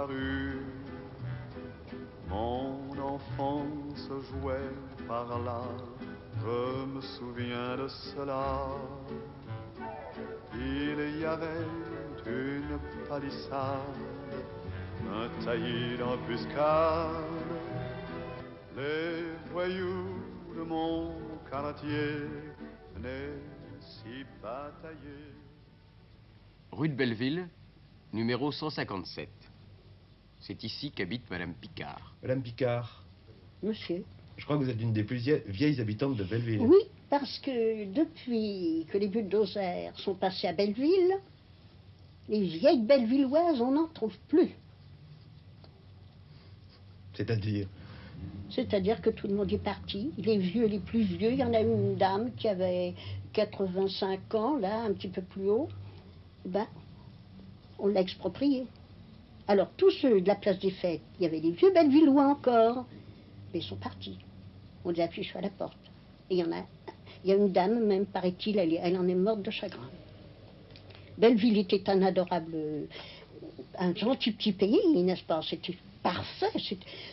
rue. Mon enfance jouait par là, je me souviens de cela. Il y avait une palissade, un taillis d'embuscade. Les voyous de mon quartier venaient s'y batailler. Rue de Belleville, numéro 157. C'est ici qu'habite Madame Picard. Madame Picard. Monsieur. Je crois que vous êtes une des plus vieilles habitantes de Belleville. Oui, parce que depuis que les bulldozers sont passés à Belleville, les vieilles bellevilloises, on n'en trouve plus. C'est-à-dire? C'est-à-dire que tout le monde est parti. Les vieux, les plus vieux, il y en a une dame qui avait 85 ans, là, un petit peu plus haut. Ben, on l'a exproprié. Alors, tous ceux de la place des Fêtes, il y avait des vieux bellevillois encore, mais ils sont partis. On les affiche à la porte. Et il y a une dame, même, paraît-il, elle en est morte de chagrin. Belleville était un adorable, un gentil petit pays, n'est-ce pas? C'était parfait,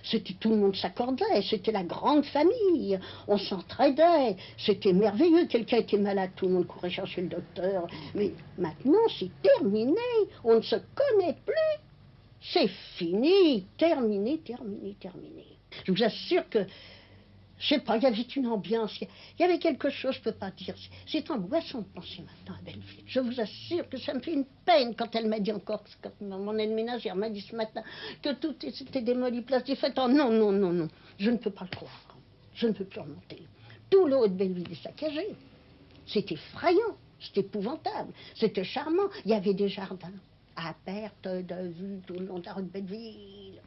c'était tout le monde s'accordait, c'était la grande famille, on s'entraidait, c'était merveilleux. Quelqu'un était malade, tout le monde courait chercher le docteur. Mais maintenant, c'est terminé, on ne se connaît plus. C'est fini, terminé, terminé, terminé. Je vous assure que, je sais pas, il y avait une ambiance, il y avait quelque chose, je peux pas dire. C'est angoissant de penser maintenant à Belleville. Je vous assure que ça me fait une peine quand elle m'a dit encore, quand mon aide ménagère m'a dit ce matin, que tout s'était démoli, place des Fêtes. Oh non, non, non, non, je ne peux pas le croire. Je ne peux plus remonter. Tout le haut de Belleville est saccagé. C'est effrayant, c'est épouvantable, c'était charmant. Il y avait des jardins à perte de vue tout le long de la rue de Belleville.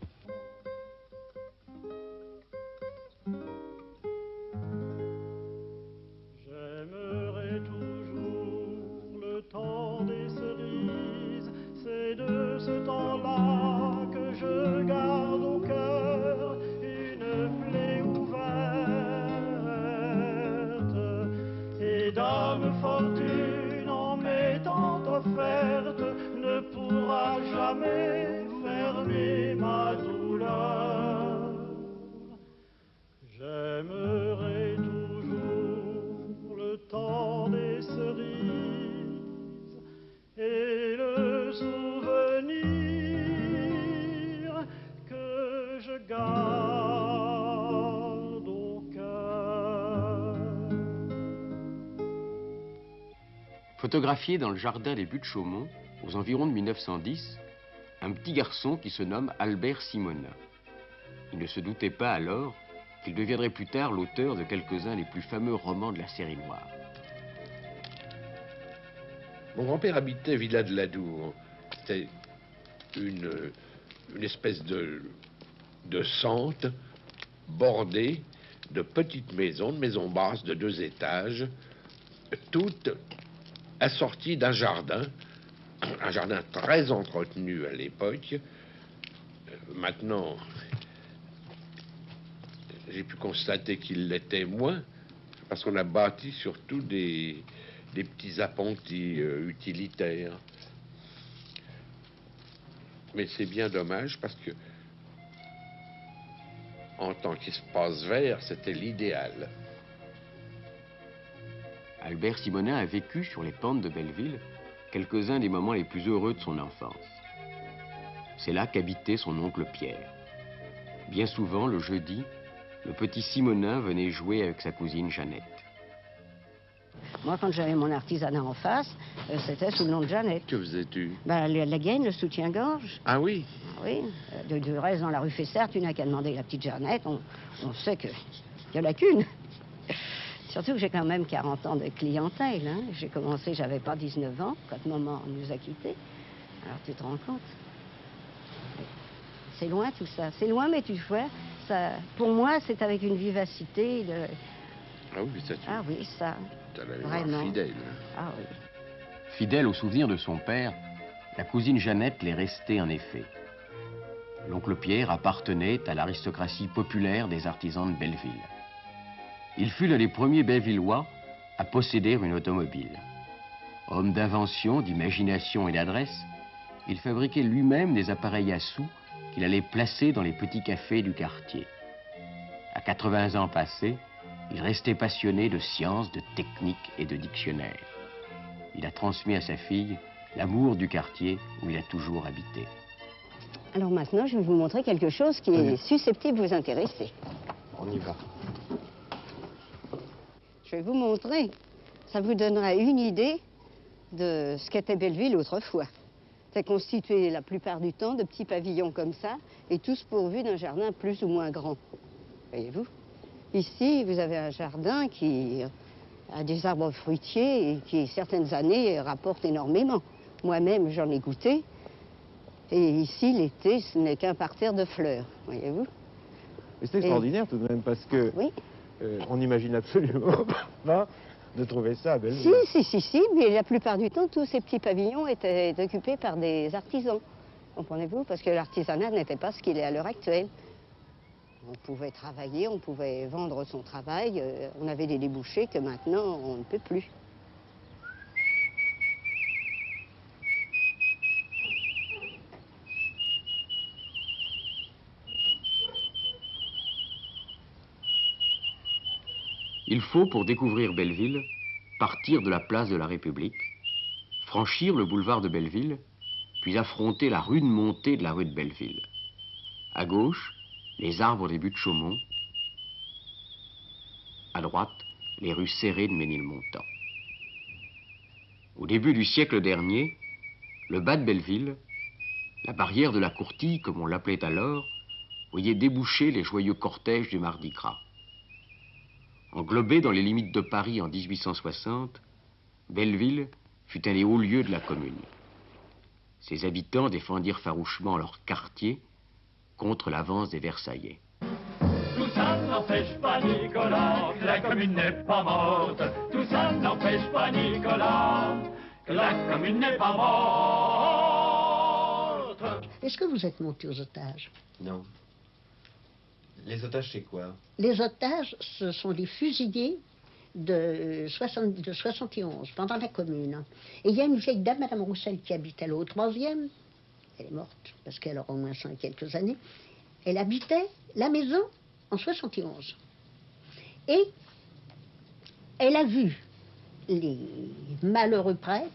J'aimerai toujours le temps des cerises, c'est de ce temps-là que je garde au cœur une plaie ouverte. Et Dame Fortune, en m'étant offerte, ne pourra jamais fermer ma douleur. J'aimerai toujours le temps des cerises et le souvenir que je garde au cœur. Photographié dans le jardin des Buttes-Chaumont, aux environs de 1910, un petit garçon qui se nomme Albert Simonin. Il ne se doutait pas alors qu'il deviendrait plus tard l'auteur de quelques-uns des plus fameux romans de la série noire. Mon grand-père habitait Villa de l'Adour. C'était une espèce de sente bordée de petites maisons, de maisons basses de 2 étages, toutes assorties d'un jardin, un jardin très entretenu à l'époque. Maintenant, j'ai pu constater qu'il l'était moins, parce qu'on a bâti surtout des petits appentis utilitaires. Mais c'est bien dommage parce que, en tant qu'espace vert, c'était l'idéal. Albert Simonin a vécu sur les pentes de Belleville quelques-uns des moments les plus heureux de son enfance. C'est là qu'habitait son oncle Pierre. Bien souvent, le jeudi, le petit Simonin venait jouer avec sa cousine Jeannette. Moi, quand j'avais mon artisanat en face, c'était sous le nom de Jeannette. Que faisais-tu? Ben, la gaine, le soutien-gorge. Ah oui? Oui, de reste, dans la rue Fessert, tu n'as qu'à demander la petite Jeannette, on sait qu'il n'y en a qu'une. Surtout que j'ai quand même 40 ans de clientèle. Hein. J'ai commencé, j'avais pas 19 ans, quand maman nous a quittés. Alors tu te rends compte. C'est loin tout ça. C'est loin, mais tu vois, ça, pour moi, c'est avec une vivacité. Ah oui, ça tu... Ah oui, ça. T'as la Vraiment. mémoire fidèle. Ah oui. Fidèle au souvenir de son père, la cousine Jeannette l'est restée en effet. L'oncle Pierre appartenait à l'aristocratie populaire des artisans de Belleville. Il fut l'un des premiers Bellevillois à posséder une automobile. Homme d'invention, d'imagination et d'adresse, il fabriquait lui-même des appareils à sous qu'il allait placer dans les petits cafés du quartier. À 80 ans passés, il restait passionné de sciences, de technique et de dictionnaire. Il a transmis à sa fille l'amour du quartier où il a toujours habité. Alors maintenant, je vais vous montrer quelque chose qui est susceptible de vous intéresser. On y va. Je vais vous montrer. Ça vous donnera une idée de ce qu'était Belleville autrefois. C'est constitué la plupart du temps de petits pavillons comme ça, et tous pourvus d'un jardin plus ou moins grand. Voyez-vous? Ici, vous avez un jardin qui a des arbres fruitiers et qui, certaines années, rapporte énormément. Moi-même, j'en ai goûté. Et ici, l'été, ce n'est qu'un parterre de fleurs, voyez-vous? C'est extraordinaire tout de même, parce que Oui. on n'imagine absolument pas de trouver ça à Belleville. Si, mais la plupart du temps, tous ces petits pavillons étaient occupés par des artisans. Comprenez-vous? Parce que l'artisanat n'était pas ce qu'il est à l'heure actuelle. On pouvait travailler, on pouvait vendre son travail, on avait des débouchés que maintenant, on ne peut plus. Il faut, pour découvrir Belleville, partir de la place de la République, franchir le boulevard de Belleville, puis affronter la rude montée de la rue de Belleville. À gauche, les arbres des buttes de Chaumont. À droite, les rues serrées de Ménilmontant. Au début du siècle dernier, le bas de Belleville, la barrière de la Courtille, comme on l'appelait alors, voyait déboucher les joyeux cortèges du Mardi Gras. Englobé dans les limites de Paris en 1860, Belleville fut un des hauts lieux de la commune. Ses habitants défendirent farouchement leur quartier contre l'avance des Versaillais. Tout ça n'empêche pas Nicolas que la commune n'est pas morte. Tout ça n'empêche pas Nicolas que la commune n'est pas morte. Est-ce que vous êtes monté aux otages? Non. Les otages, c'est quoi? Les otages, ce sont des fusillés de 71, pendant la Commune. Et il y a une vieille dame, Madame Roussel, qui habitait là au 3e. Elle est morte, parce qu'elle aura au moins 100 et quelques années. Elle habitait la maison en 71. Et elle a vu les malheureux prêtres,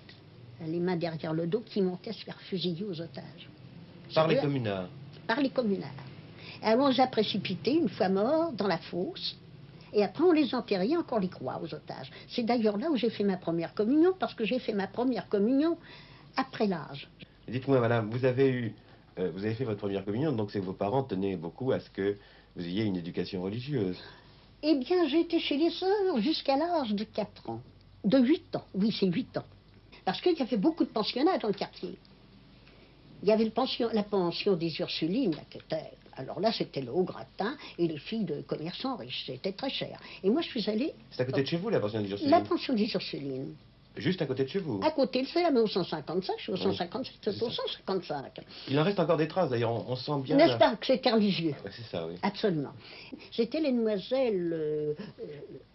les mains derrière le dos, qui montaient se faire fusiller aux otages. Par les communards? Par les communards. Alors on les a précipités, une fois morts, dans la fosse. Et après, on les enterrait, encore les croix aux otages. C'est d'ailleurs là où j'ai fait ma première communion, parce que j'ai fait ma première communion après l'âge. Dites-moi, madame, vous avez fait votre première communion, donc c'est que vos parents tenaient beaucoup à ce que vous ayez une éducation religieuse. Eh bien, j'ai été chez les sœurs jusqu'à l'âge de 4 ans. De 8 ans, oui, c'est 8 ans. Parce qu'il y avait beaucoup de pensionnats dans le quartier. Il y avait la pension des Ursulines, là, qui était... Alors là, c'était le haut gratin et les filles de commerçants riches. C'était très cher. Et moi, je suis allée... C'est à côté de chez vous, la pension des Ursulines? La pension des Ursulines. Juste à côté de chez vous? À côté, c'est la mais au 155, je suis au 157, c'est c'est au 155. Il en reste encore des traces, d'ailleurs, on sent bien... N'est-ce pas que c'était religieux? Ouais, c'est ça, oui. Absolument. C'était les demoiselles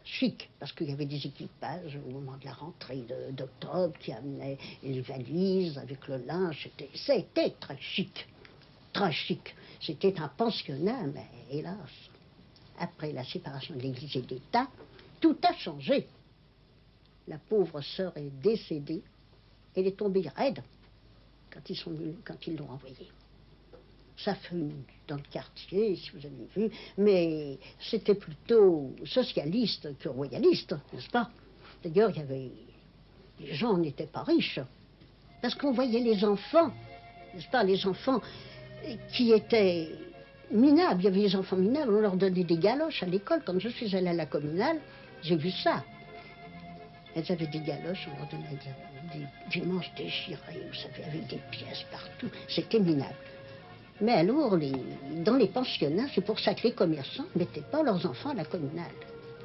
chic, parce qu'il y avait des équipages au moment de la rentrée d'octobre qui amenaient les valises avec le linge. C'était très chic. Très chic. C'était un pensionnat, mais hélas, après la séparation de l'Église et de l'État, tout a changé. La pauvre sœur est décédée. Elle est tombée raide quand ils l'ont envoyée. Ça fut dans le quartier, si vous avez vu, mais c'était plutôt socialiste que royaliste, n'est-ce pas? D'ailleurs, les gens n'étaient pas riches, parce qu'on voyait les enfants, n'est-ce pas, les enfants qui étaient minables. Il y avait les enfants minables, on leur donnait des galoches à l'école. Quand je suis allée à la communale, j'ai vu ça. Elles avaient des galoches, on leur donnait des manches déchirées, vous savez, avec des pièces partout. C'était minable. Mais alors, dans les pensionnats, c'est pour ça que les commerçants ne mettaient pas leurs enfants à la communale.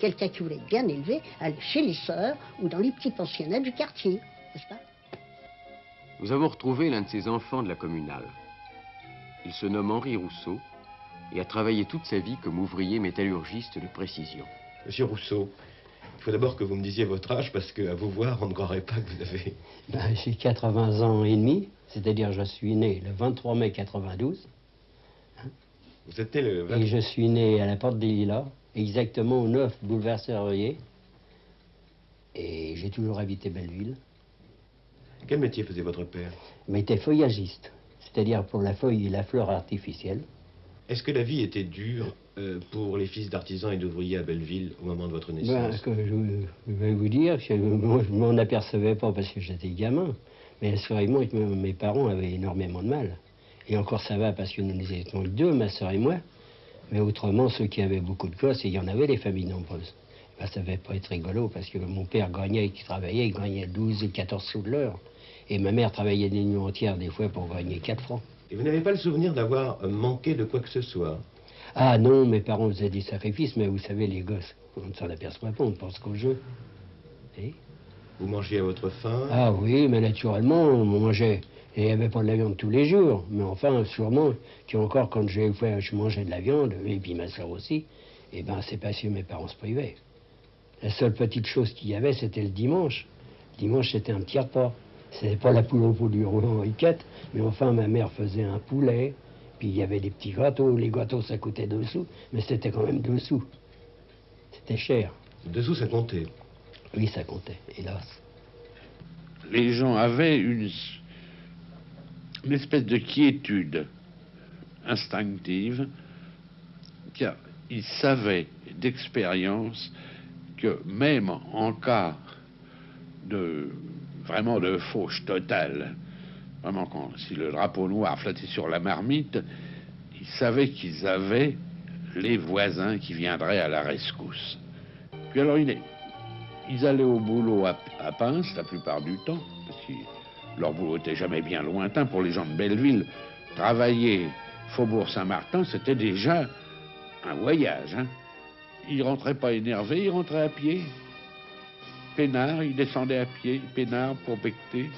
Quelqu'un qui voulait être bien élevé allait chez les sœurs ou dans les petits pensionnats du quartier, n'est-ce pas? Nous avons retrouvé l'un de ces enfants de la communale. Il se nomme Henri Rousseau et a travaillé toute sa vie comme ouvrier métallurgiste de précision. Monsieur Rousseau, il faut d'abord que vous me disiez votre âge, parce qu'à vous voir, on ne croirait pas que vous avez... J'ai 80 ans et demi, c'est-à-dire je suis né le 23 mai 92. Vous êtes né le 20... Et je suis né à la Porte des Lilas, exactement au 9 boulevard Serrurier. Et j'ai toujours habité Belleville. Quel métier faisait votre père? Mais était feuillagiste, c'est-à-dire pour la feuille et la fleur artificielle. Est-ce que la vie était dure pour les fils d'artisans et d'ouvriers à Belleville au moment de votre naissance? Que je vais vous dire, moi, je m'en apercevais pas parce que j'étais gamin. Mais assurément, mes parents avaient énormément de mal. Et encore ça va parce que nous étions deux, ma soeur et moi. Mais autrement, ceux qui avaient beaucoup de gosses, et il y en avait des familles nombreuses, ben, ça ne devait pas être rigolo parce que mon père gagnait, qui travaillait, il gagnait 12 et 14 sous de l'heure. Et ma mère travaillait des nuits entières des fois pour gagner 4 francs. Et vous n'avez pas le souvenir d'avoir manqué de quoi que ce soit? Ah non, mes parents faisaient des sacrifices, mais vous savez, les gosses, on ne s'en aperçoit pas, on pense qu'au jeu. Et vous mangiez à votre faim? Ah oui, mais naturellement, on mangeait. Et il n'y avait pas de la viande tous les jours. Mais enfin, sûrement, qu'encore quand je mangeais de la viande, et puis ma soeur aussi, eh ben c'est parce que mes parents se privaient. La seule petite chose qu'il y avait, c'était le dimanche. Le dimanche, c'était un petit repas. C'était pas la poule au pot du roi Henri IV, mais enfin, ma mère faisait un poulet, puis il y avait des petits gâteaux. Les gâteaux, ça coûtait 2 sous, mais c'était quand même 2 sous. C'était cher. 2 sous, ça comptait? Oui, ça comptait, hélas. Les gens avaient une espèce de quiétude instinctive, car ils savaient d'expérience que même en cas de vraiment de fauche totale, vraiment si le drapeau noir flottait sur la marmite, ils savaient qu'ils avaient les voisins qui viendraient à la rescousse. Puis alors ils allaient au boulot à Pince la plupart du temps, parce que leur boulot était jamais bien lointain. Pour les gens de Belleville, travailler Faubourg Saint-Martin, c'était déjà un voyage. Hein. Ils rentraient pas énervés, ils rentraient à pied. Peinard, ils descendaient à pied, peinard pour becter.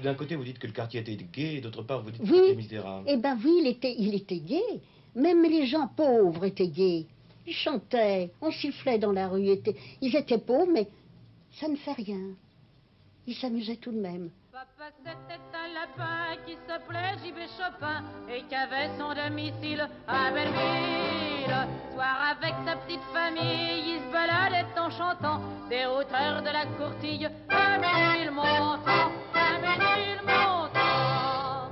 D'un côté, vous dites que le quartier était gai, et d'autre part, vous dites Oui. qu'il était misérable. Eh bien oui, il était gai. Même les gens pauvres étaient gais. Ils chantaient, on sifflait dans la rue. Ils étaient pauvres, mais ça ne fait rien. Ils s'amusaient tout de même. Papa, c'était un lapin qui s'appelait J.B. Chopin et qui avait son domicile à Belleville. Soir avec sa petite famille, il se baladait en chantant des hauteurs de la Courtille à Ménilmontant, à Ménilmontant.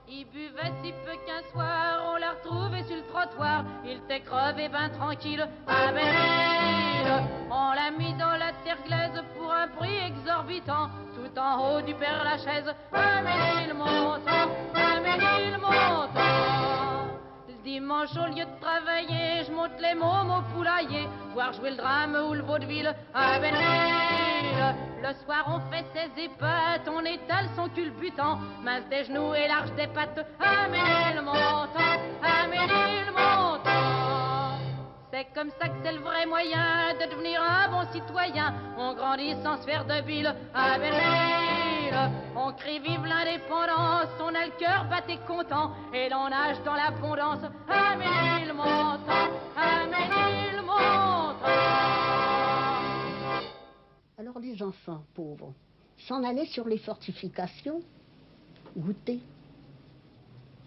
Il buvait si peu qu'un soir, on l'a retrouvé sur le trottoir. Il était crevé ben tranquille à Belleville. On l'a mis dans la terre glaise pour un prix exorbitant, tout en haut du Père-Lachaise, à Ménilmontant, à Ménilmontant. Le dimanche, au lieu de travailler, je monte les mômes au poulailler, voir jouer le drame ou le vaudeville à Belleville. Le soir, on fait ses épates, on étale son culbutant, mince des genoux et large des pattes, à Ménilmontant, à Ménilmontant. C'est comme ça que c'est le vrai moyen de devenir un bon citoyen. On grandit sans se faire de bile à Belleville. On crie vive l'indépendance, on a le cœur batté content, et l'on nage dans l'abondance à Ménilmontant, à Ménilmontant. Alors les enfants pauvres s'en allaient sur les fortifications, goûter,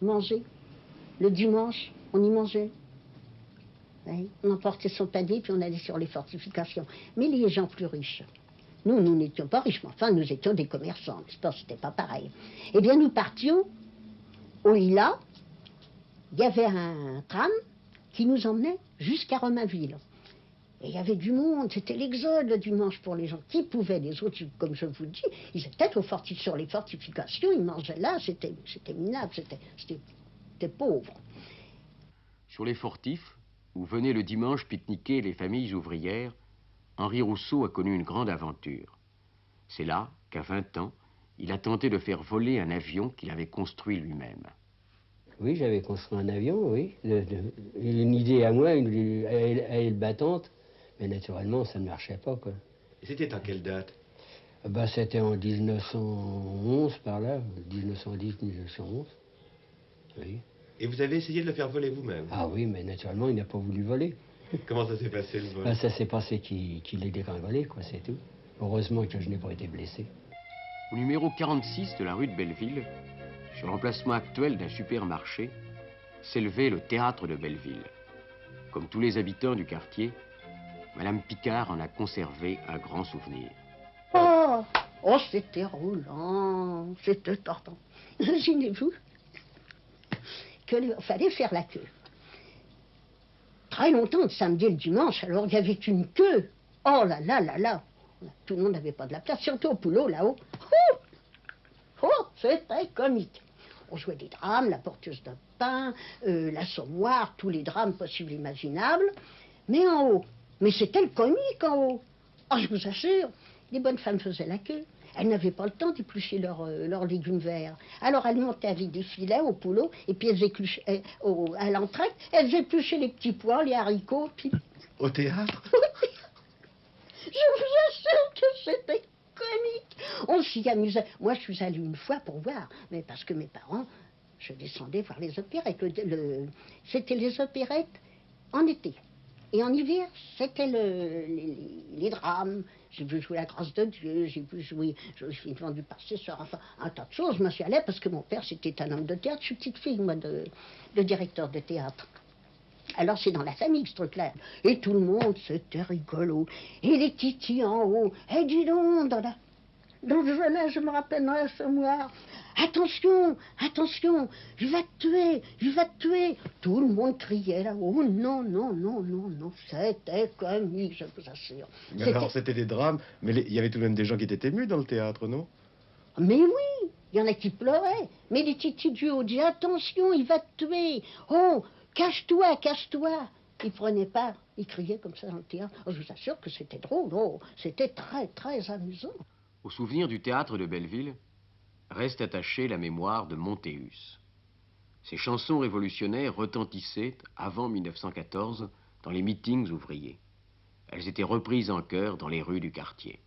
manger. Le dimanche, on y mangeait. Oui, on emportait son panier, puis on allait sur les fortifications. Mais les gens plus riches, nous n'étions pas riches, mais enfin, nous étions des commerçants, n'est-ce pas? C'était pas pareil. Eh bien, nous partions au Lilas. Il y avait un tram qui nous emmenait jusqu'à Romainville. Et il y avait du monde, c'était l'exode le dimanche pour les gens. Qui pouvaient, les autres, comme je vous dis, ils étaient sur les fortifications, ils mangeaient là, c'était minable, c'était pauvre. Sur les fortifs, où venaient le dimanche pique-niquer les familles ouvrières, Henri Rousseau a connu une grande aventure. C'est là qu'à 20 ans, il a tenté de faire voler un avion qu'il avait construit lui-même. Oui, j'avais construit un avion, oui. Une idée à moi, une aile battante, mais naturellement, ça ne marchait pas, quoi. Et c'était à quelle date? Bah, c'était en 1911, par là, 1910-1911, oui. Et vous avez essayé de le faire voler vous-même? Ah oui, mais naturellement, il n'a pas voulu voler. Comment ça s'est passé, le vol? Bah, ça s'est passé qu'il est dégringolé, quoi, c'est tout. Heureusement que je n'ai pas été blessé. Au numéro 46 de la rue de Belleville, sur l'emplacement actuel d'un supermarché, s'élevait le théâtre de Belleville. Comme tous les habitants du quartier, Madame Picard en a conservé un grand souvenir. Oh, oh c'était roulant, c'était tordant. Imaginez-vous qu'il fallait faire la queue. Très longtemps, le samedi et le dimanche, alors il y avait une queue. Oh là là là là. Tout le monde n'avait pas de la place, surtout au Poulot, là-haut. Oh, oh, c'était comique. On jouait des drames, la porteuse de pain, l'assommoir, tous les drames possibles et imaginables. Mais en haut, mais c'était le comique en haut. Oh, je vous assure, les bonnes femmes faisaient la queue. Elles n'avaient pas le temps d'éplucher leurs légumes verts. Alors elles montaient avec des filets au Poulot, et puis elles épluchaient, à l'entrée, elles épluchaient les petits pois, les haricots, puis... Au théâtre? Je vous assure que c'était comique. On s'y amusait. Moi, je suis allée une fois pour voir, mais parce que mes parents, je descendais voir les opérettes. C'était les opérettes en été. Et en hiver, c'était les drames. J'ai vu jouer La Grâce de Dieu, j'ai vu jouer Je suis vendue par ses soeurs, enfin, un tas de choses. Je me suis allée parce que mon père, c'était un homme de théâtre. Je suis petite fille, moi, de directeur de théâtre. Alors c'est dans la famille ce truc-là. Et tout le monde, c'était rigolo. Et les titis en haut. Et dis donc, dans le jeunesse, je me rappelle dans l'assommoir. Attention, attention, je vais te tuer, je vais te tuer. Tout le monde criait là-haut. Non, non, non, non, non. C'était comique, je vous assure. Alors c'était des drames, mais il y avait tout de même des gens qui étaient émus dans le théâtre, non? Mais oui, il y en a qui pleuraient. Mais les titis du haut disaient attention, il va te tuer. Oh, cache-toi, cache-toi. Ils prenaient part, ils criaient comme ça dans le théâtre. Oh, je vous assure que c'était drôle, oh, c'était très, très amusant. Au souvenir du théâtre de Belleville, reste attachée la mémoire de Montéus. Ses chansons révolutionnaires retentissaient, avant 1914, dans les meetings ouvriers. Elles étaient reprises en chœur dans les rues du quartier.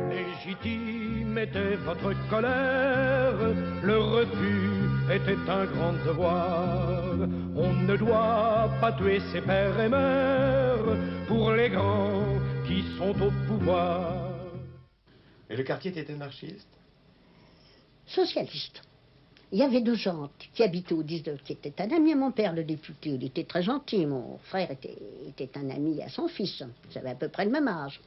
Légitime était votre colère, le refus était un grand devoir. On ne doit pas tuer ses pères et mères pour les grands qui sont au pouvoir. Et le quartier était anarchiste? Socialiste. Il y avait deux gens qui habitaient au 19, qui étaient un ami à mon père, le député. Il était très gentil. Mon frère était un ami à son fils. Ils avaient à peu près le même âge.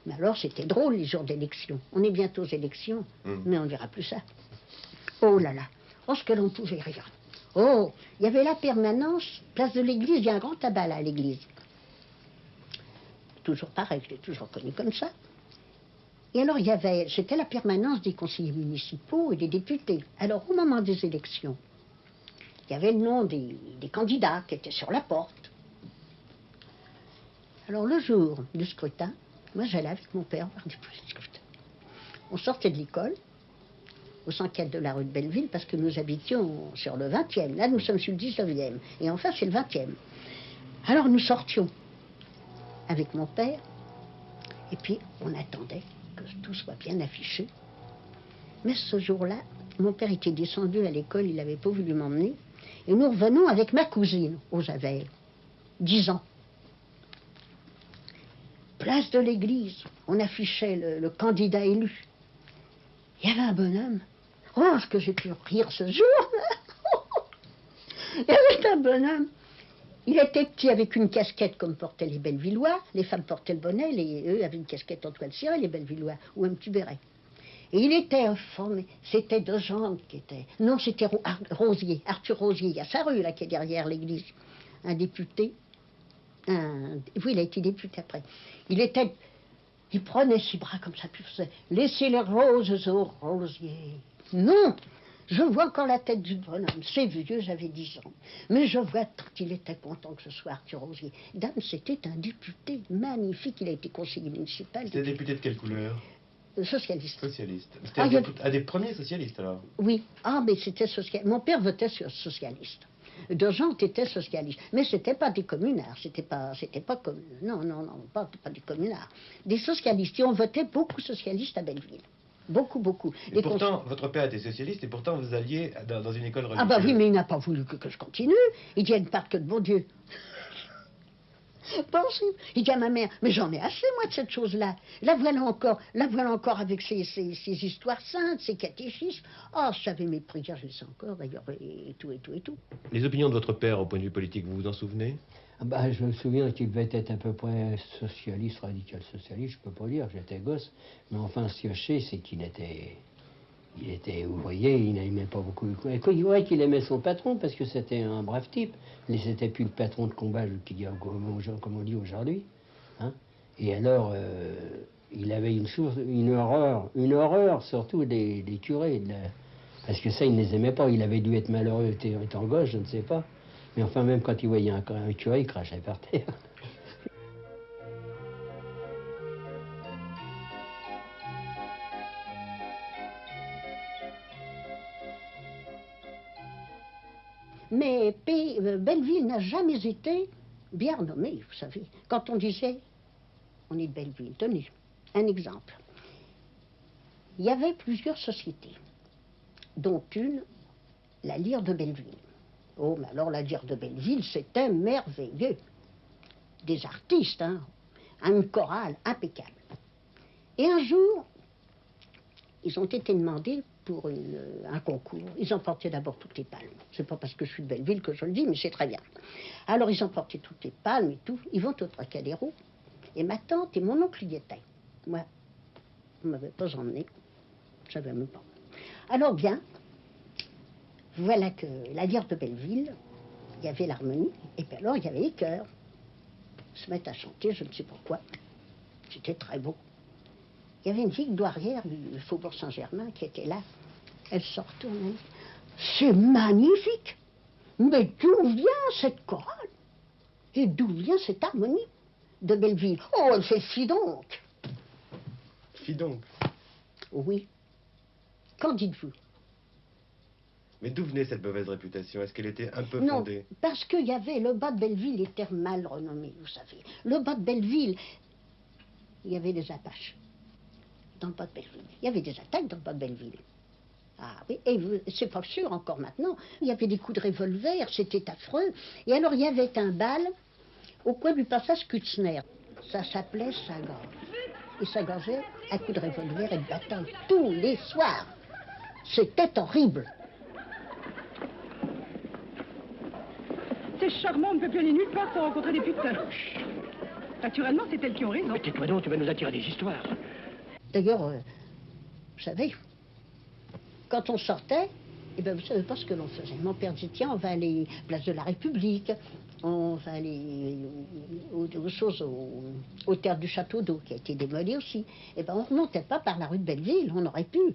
Mais alors, c'était drôle, les jours d'élection. On est bientôt aux élections, mais on ne verra plus ça. Oh là là, oh, ce que l'on pouvait rire. Oh, il y avait la permanence, place de l'église, il y a un grand tabac là, à l'église. Toujours pareil, je l'ai toujours connu comme ça. Et alors, c'était la permanence des conseillers municipaux et des députés. Alors, au moment des élections, il y avait le nom des candidats qui étaient sur la porte. Alors, le jour du scrutin, moi, j'allais avec mon père voir du scrutin. On sortait de l'école, au 104 de la rue de Belleville, parce que nous habitions sur le 20e. Là, nous sommes sur le 19e. Et enfin, c'est le 20e. Alors, nous sortions avec mon père, et puis on attendait que tout soit bien affiché. Mais ce jour-là, mon père était descendu à l'école, il n'avait pas voulu m'emmener. Et nous revenons avec ma cousine, j'avais 10 ans. Place de l'église, on affichait le candidat élu. Il y avait un bonhomme. Oh, ce que j'ai pu rire ce jour-là. Il y avait un bonhomme. Il était petit avec une casquette comme portaient les Bellevillois. Les femmes portaient le bonnet, eux avaient une casquette en toile cirée, les Bellevillois, ou un petit béret. Et il était formé. C'était deux jambes qui étaient... Non, c'était Rosier, Arthur Rosier. Il y a sa rue là qui est derrière l'église. Un député. Oui, il a été député après. Il prenait ses bras comme ça, puis faisait « Laissez les roses aux rosiers ». Non, je vois encore la tête du bonhomme. C'est vieux, j'avais 10 ans. Mais je vois qu'il était content que ce soit Arthur Rosier. Dame, c'était un député magnifique. Il a été conseiller municipal. C'était député de quelle couleur? Socialiste. Socialiste. C'était un des premiers socialistes, alors? Oui. Ah, mais c'était socialiste. Mon père votait sur socialiste. De gens étaient socialistes. Mais ce n'était pas des communards. C'était pas comme... Non, pas des communards. Des socialistes. Et on votait beaucoup socialistes à Belleville. Beaucoup, beaucoup. Et pourtant, votre père était socialiste et pourtant vous alliez dans une école religieuse. Ah bah oui, mais il n'a pas voulu que je continue. Il dit, il ne part que de bon Dieu. Pensez, il dit à ma mère, mais j'en ai assez, moi, de cette chose-là. La voilà encore avec ses histoires saintes, ses catéchismes. Oh, je savais mes prières, je les sais encore, d'ailleurs, et tout. Les opinions de votre père au point de vue politique, vous vous en souvenez? Ah bah, je me souviens qu'il devait être à peu près socialiste, radical socialiste, je peux pas dire, j'étais gosse. Mais enfin, ce que je sais, c'est qu'il était ouvrier, il n'aimait pas beaucoup. Il voyait qu'il aimait son patron parce que c'était un brave type, mais c'était plus le patron de combat comme on dit aujourd'hui. Hein. Et alors, il avait une horreur surtout des curés, parce que ça, il ne les aimait pas. Il avait dû être malheureux étant gauche, je ne sais pas. Mais enfin, même quand il voyait un curé, il crachait par terre. Mais Belleville n'a jamais été bien renommée, vous savez. Quand on disait, on est de Belleville, tenez, un exemple. Il y avait plusieurs sociétés, dont une, la Lyre de Belleville. Oh, mais alors la Lyre de Belleville, c'était merveilleux. Des artistes, hein, une chorale impeccable. Et un jour, ils ont été demandés pour un concours. Ils emportaient d'abord toutes les palmes. C'est pas parce que je suis de Belleville que je le dis, mais c'est très bien. Alors ils emportaient toutes les palmes et tout. Ils vont au Trocadéro. Et ma tante et mon oncle y étaient. Moi, on ne m'avait pas emmené. Je ne savais même pas. Alors bien, voilà que la Lyre de Belleville, il y avait l'harmonie, et puis alors il y avait les chœurs. Ils se mettent à chanter, je ne sais pourquoi. C'était très beau. Il y avait une vieille douairière du Faubourg Saint-Germain qui était là. Elle se retourne. C'est magnifique! Mais d'où vient cette chorale? Et d'où vient cette harmonie de Belleville? Oh, elle fait fi donc! Fi donc? Oui. Qu'en dites-vous? Mais d'où venait cette mauvaise réputation? Est-ce qu'elle était un peu Non, fondée? parce qu'il y avait le bas de Belleville était mal renommé, vous savez. Le bas de Belleville, il y avait des Apaches dans le bas de Belleville. Il y avait des attaques dans le bas de Belleville. Ah oui, et c'est pas sûr encore maintenant. Il y avait des coups de revolver, c'était affreux. Et alors il y avait un bal au coin du passage Kutzner. Ça s'appelait Sagorge. Et ça gorgeait à coups de revolver et de bâton tous les soirs. C'était horrible. C'est charmant, on ne peut plus aller nulle part sans rencontrer des putains. Naturellement, c'est elles qui ont raison. Mais tais-toi donc, tu vas nous attirer des histoires. D'ailleurs, vous savez, quand on sortait, eh ben, vous savez pas ce que l'on faisait. Mon père disait, tiens, on va aller place de la République, on va aller aux choses, au théâtre du Château d'Eau, qui a été démoli aussi. Eh ben, on ne remontait pas par la rue de Belleville, on aurait pu.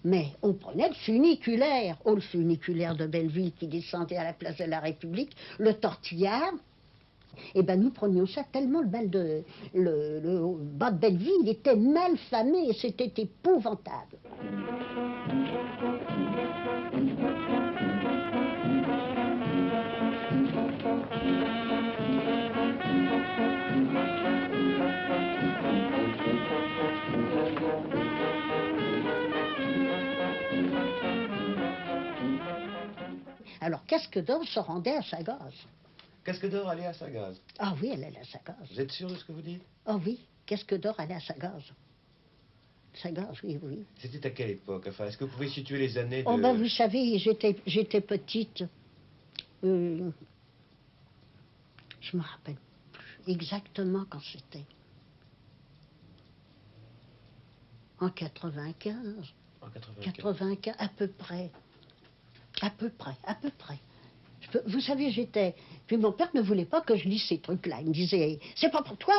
Mais on prenait le funiculaire. Oh, le funiculaire de Belleville qui descendait à la place de la République, le tortillard. Eh bien, nous prenions ça tellement le bas de Belleville était mal famé et c'était épouvantable. Alors, Casque d'Or se rendait à Sagaz. Casque d'Or allait à Sagaz? Ah oui, elle allait à Sagaz. Vous êtes sûr de ce que vous dites? Ah oui, Casque d'Or allait à Sagaz. Sagaz, oui, oui. C'était à quelle époque? Enfin, est-ce que vous pouvez situer les années de... Oh ben, vous savez, j'étais petite. Je me rappelle plus exactement quand c'était. En 95. En 95, à peu près. À peu près. Vous savez, j'étais... Puis mon père ne voulait pas que je lise ces trucs-là. Il me disait, c'est pas pour toi,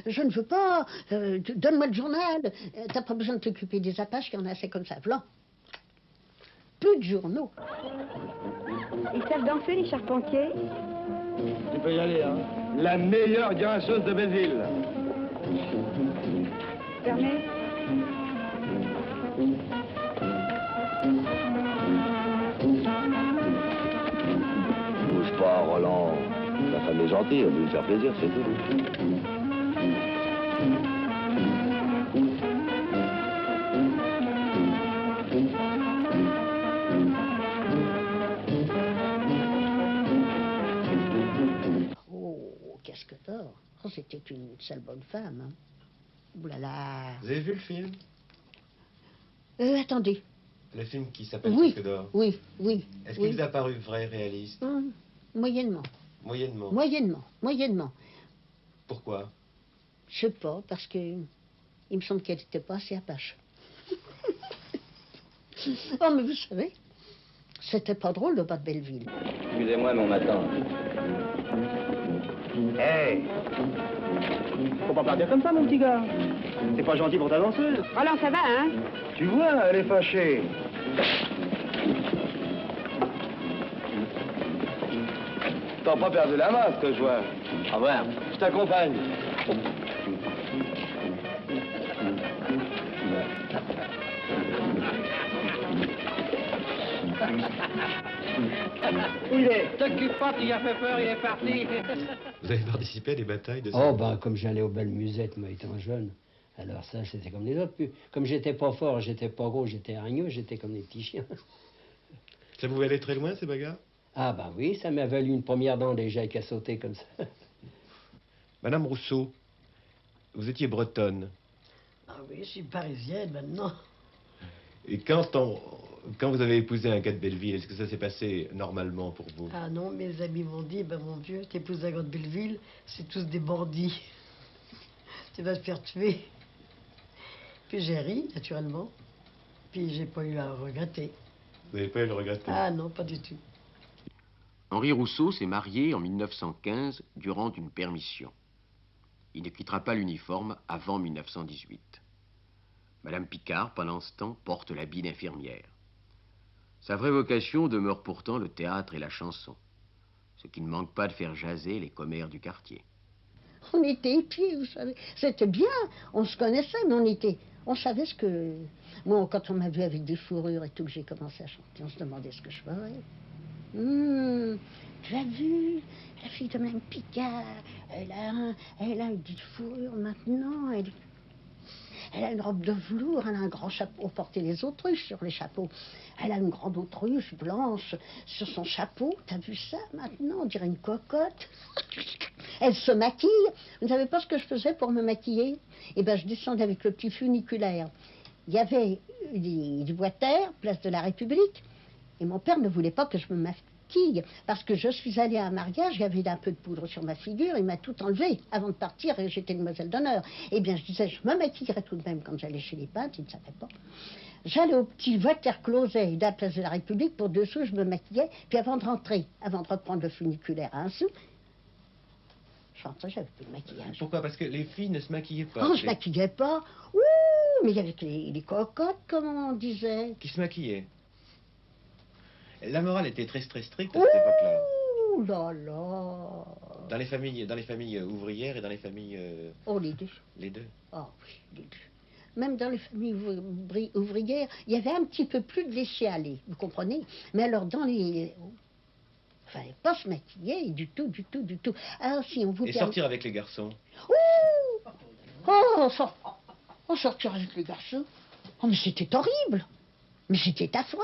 je ne veux pas, donne-moi le journal. T'as pas besoin de t'occuper des Apaches, il y en a assez comme ça. Blanc. Plus de journaux. Ils savent danser, les charpentiers? Tu peux y aller, hein. La meilleure guérisseuse de Belleville. Fermez. Bouge pas, Roland. La femme est gentille, on veut lui faire plaisir, c'est tout. Oh, Casque d'Or. c'est une sale bonne femme. Hein. Ouh là là. Vous avez vu le film? Attendez. Le film qui s'appelle Oui, Disque d'or. oui. Est-ce qu'il vous a paru vrai, réaliste? Moyennement. Moyennement. Moyennement. Pourquoi? Je sais pas, parce que il me semble qu'elle n'était pas assez apache. Oh, mais vous savez, c'était pas drôle le bas de Belleville. Excusez-moi, mais on m'attend. Hey! Faut pas partir comme ça, mon petit gars. C'est pas gentil pour ta danseuse. Roland, ça va, hein? Tu vois, elle est fâchée. T'as pas perdu la main, ce que je vois. Ah ouais, je t'accompagne. Où il est? T'occupe pas, tu lui as fait peur, il est parti. Vous avez participé à des batailles de Oh, ben, comme j'allais aux belles musettes, moi, étant jeune. Alors ça, c'était comme les autres. Puis, comme j'étais pas fort, j'étais pas gros, j'étais hargneux, j'étais comme des petits chiens. Ça pouvait aller très loin, ces bagarres? Ah, ben oui, ça m'a valu une première dent déjà qu'à sauter comme ça. Madame Rousseau, vous étiez bretonne. Ah oui, je suis parisienne maintenant. Et quand vous avez épousé un gars de Belleville, est-ce que ça s'est passé normalement pour vous? Ah non, mes amis m'ont dit, ben mon vieux, t'épouses un gars de Belleville, c'est tous des bandits. Tu vas te faire tuer. Puis j'ai ri, naturellement. Puis j'ai pas eu à regretter. Vous n'avez pas eu le regretter? Ah non, pas du tout. Henri Rousseau s'est marié en 1915 durant une permission. Il ne quittera pas l'uniforme avant 1918. Madame Picard, pendant ce temps, porte l'habit d'infirmière. Sa vraie vocation demeure pourtant le théâtre et la chanson, ce qui ne manque pas de faire jaser les commères du quartier. On était épiés, vous savez. C'était bien, on se connaissait, mais on savait ce que... Moi, quand on m'a vu avec des fourrures et tout, que j'ai commencé à chanter, on se demandait ce que je ferais. Tu as vu, la fille de Mme Picard, elle a des fourrures maintenant, elle a une robe de velours, elle a un grand chapeau, on portait les autruches sur les chapeaux. Elle a une grande autruche blanche sur son chapeau, t'as vu ça maintenant, on dirait une cocotte. Elle se maquille. Vous ne savez pas ce que je faisais pour me maquiller? Eh bien, je descendais avec le petit funiculaire. Il y avait du Bois-Terre, place de la République, et mon père ne voulait pas que je me maquille, parce que je suis allée à un mariage, il y avait un peu de poudre sur ma figure, il m'a tout enlevé avant de partir, et j'étais demoiselle d'honneur. Eh bien, je disais, je me maquillerais tout de même quand j'allais chez les peintres, ils ne savaient pas. J'allais au petit Water-Closet de la place de la République, pour 2 sous, je me maquillais, puis avant de rentrer, avant de reprendre le funiculaire à 1 sou, je rentrais, j'avais plus de maquillage. Pourquoi? Parce que les filles ne se maquillaient pas. Oh, je ne maquillais pas. Ouh, mais il y avait les cocottes, comme on disait. Qui se maquillaient. La morale était très stricte à cette époque-là. Ouh là là. Dans les familles ouvrières et dans les familles... Oh, les deux. Les deux. Oh oui, les deux. Même dans les familles ouvrières, il y avait un petit peu plus de laisser-aller, vous comprenez? Mais alors, dans les... Il ne fallait pas se maquiller du tout. Alors, si on vous... Et sortir avec les garçons? Ouh! Oh, sortir avec les garçons? Oh, mais c'était horrible. Mais c'était affreux.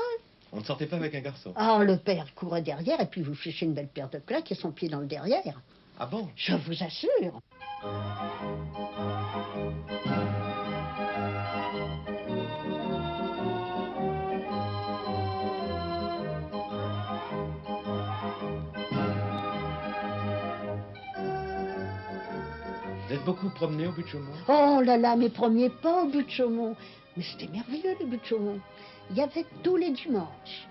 On ne sortait pas avec un garçon? Ah, le père courait derrière, et puis vous fichez une belle paire de claques et son pied dans le derrière. Ah bon? Je vous assure. Vous êtes beaucoup promené au but de Chaumont? Oh là là, mes premiers pas au but de Chaumont. Mais c'était merveilleux, le but de Chaumont. Il y avait tous les dimanches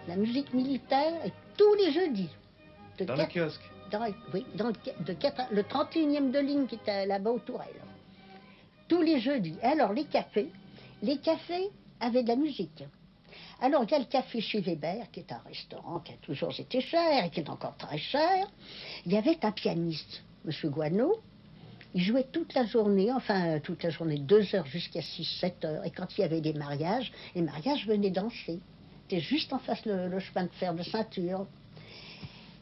la musique militaire et tous les jeudis. Dans le kiosque? Oui, le 31e de ligne qui était là-bas aux Tourelles. Tous les jeudis. Alors, les cafés avaient de la musique. Alors, il y a le café chez Weber, qui est un restaurant qui a toujours été cher et qui est encore très cher. Il y avait un pianiste, M. Guano. Il jouait toute la journée, 2 heures jusqu'à 6-7 heures. Et quand il y avait des mariages, les mariages venaient danser. C'était juste en face le chemin de fer de ceinture.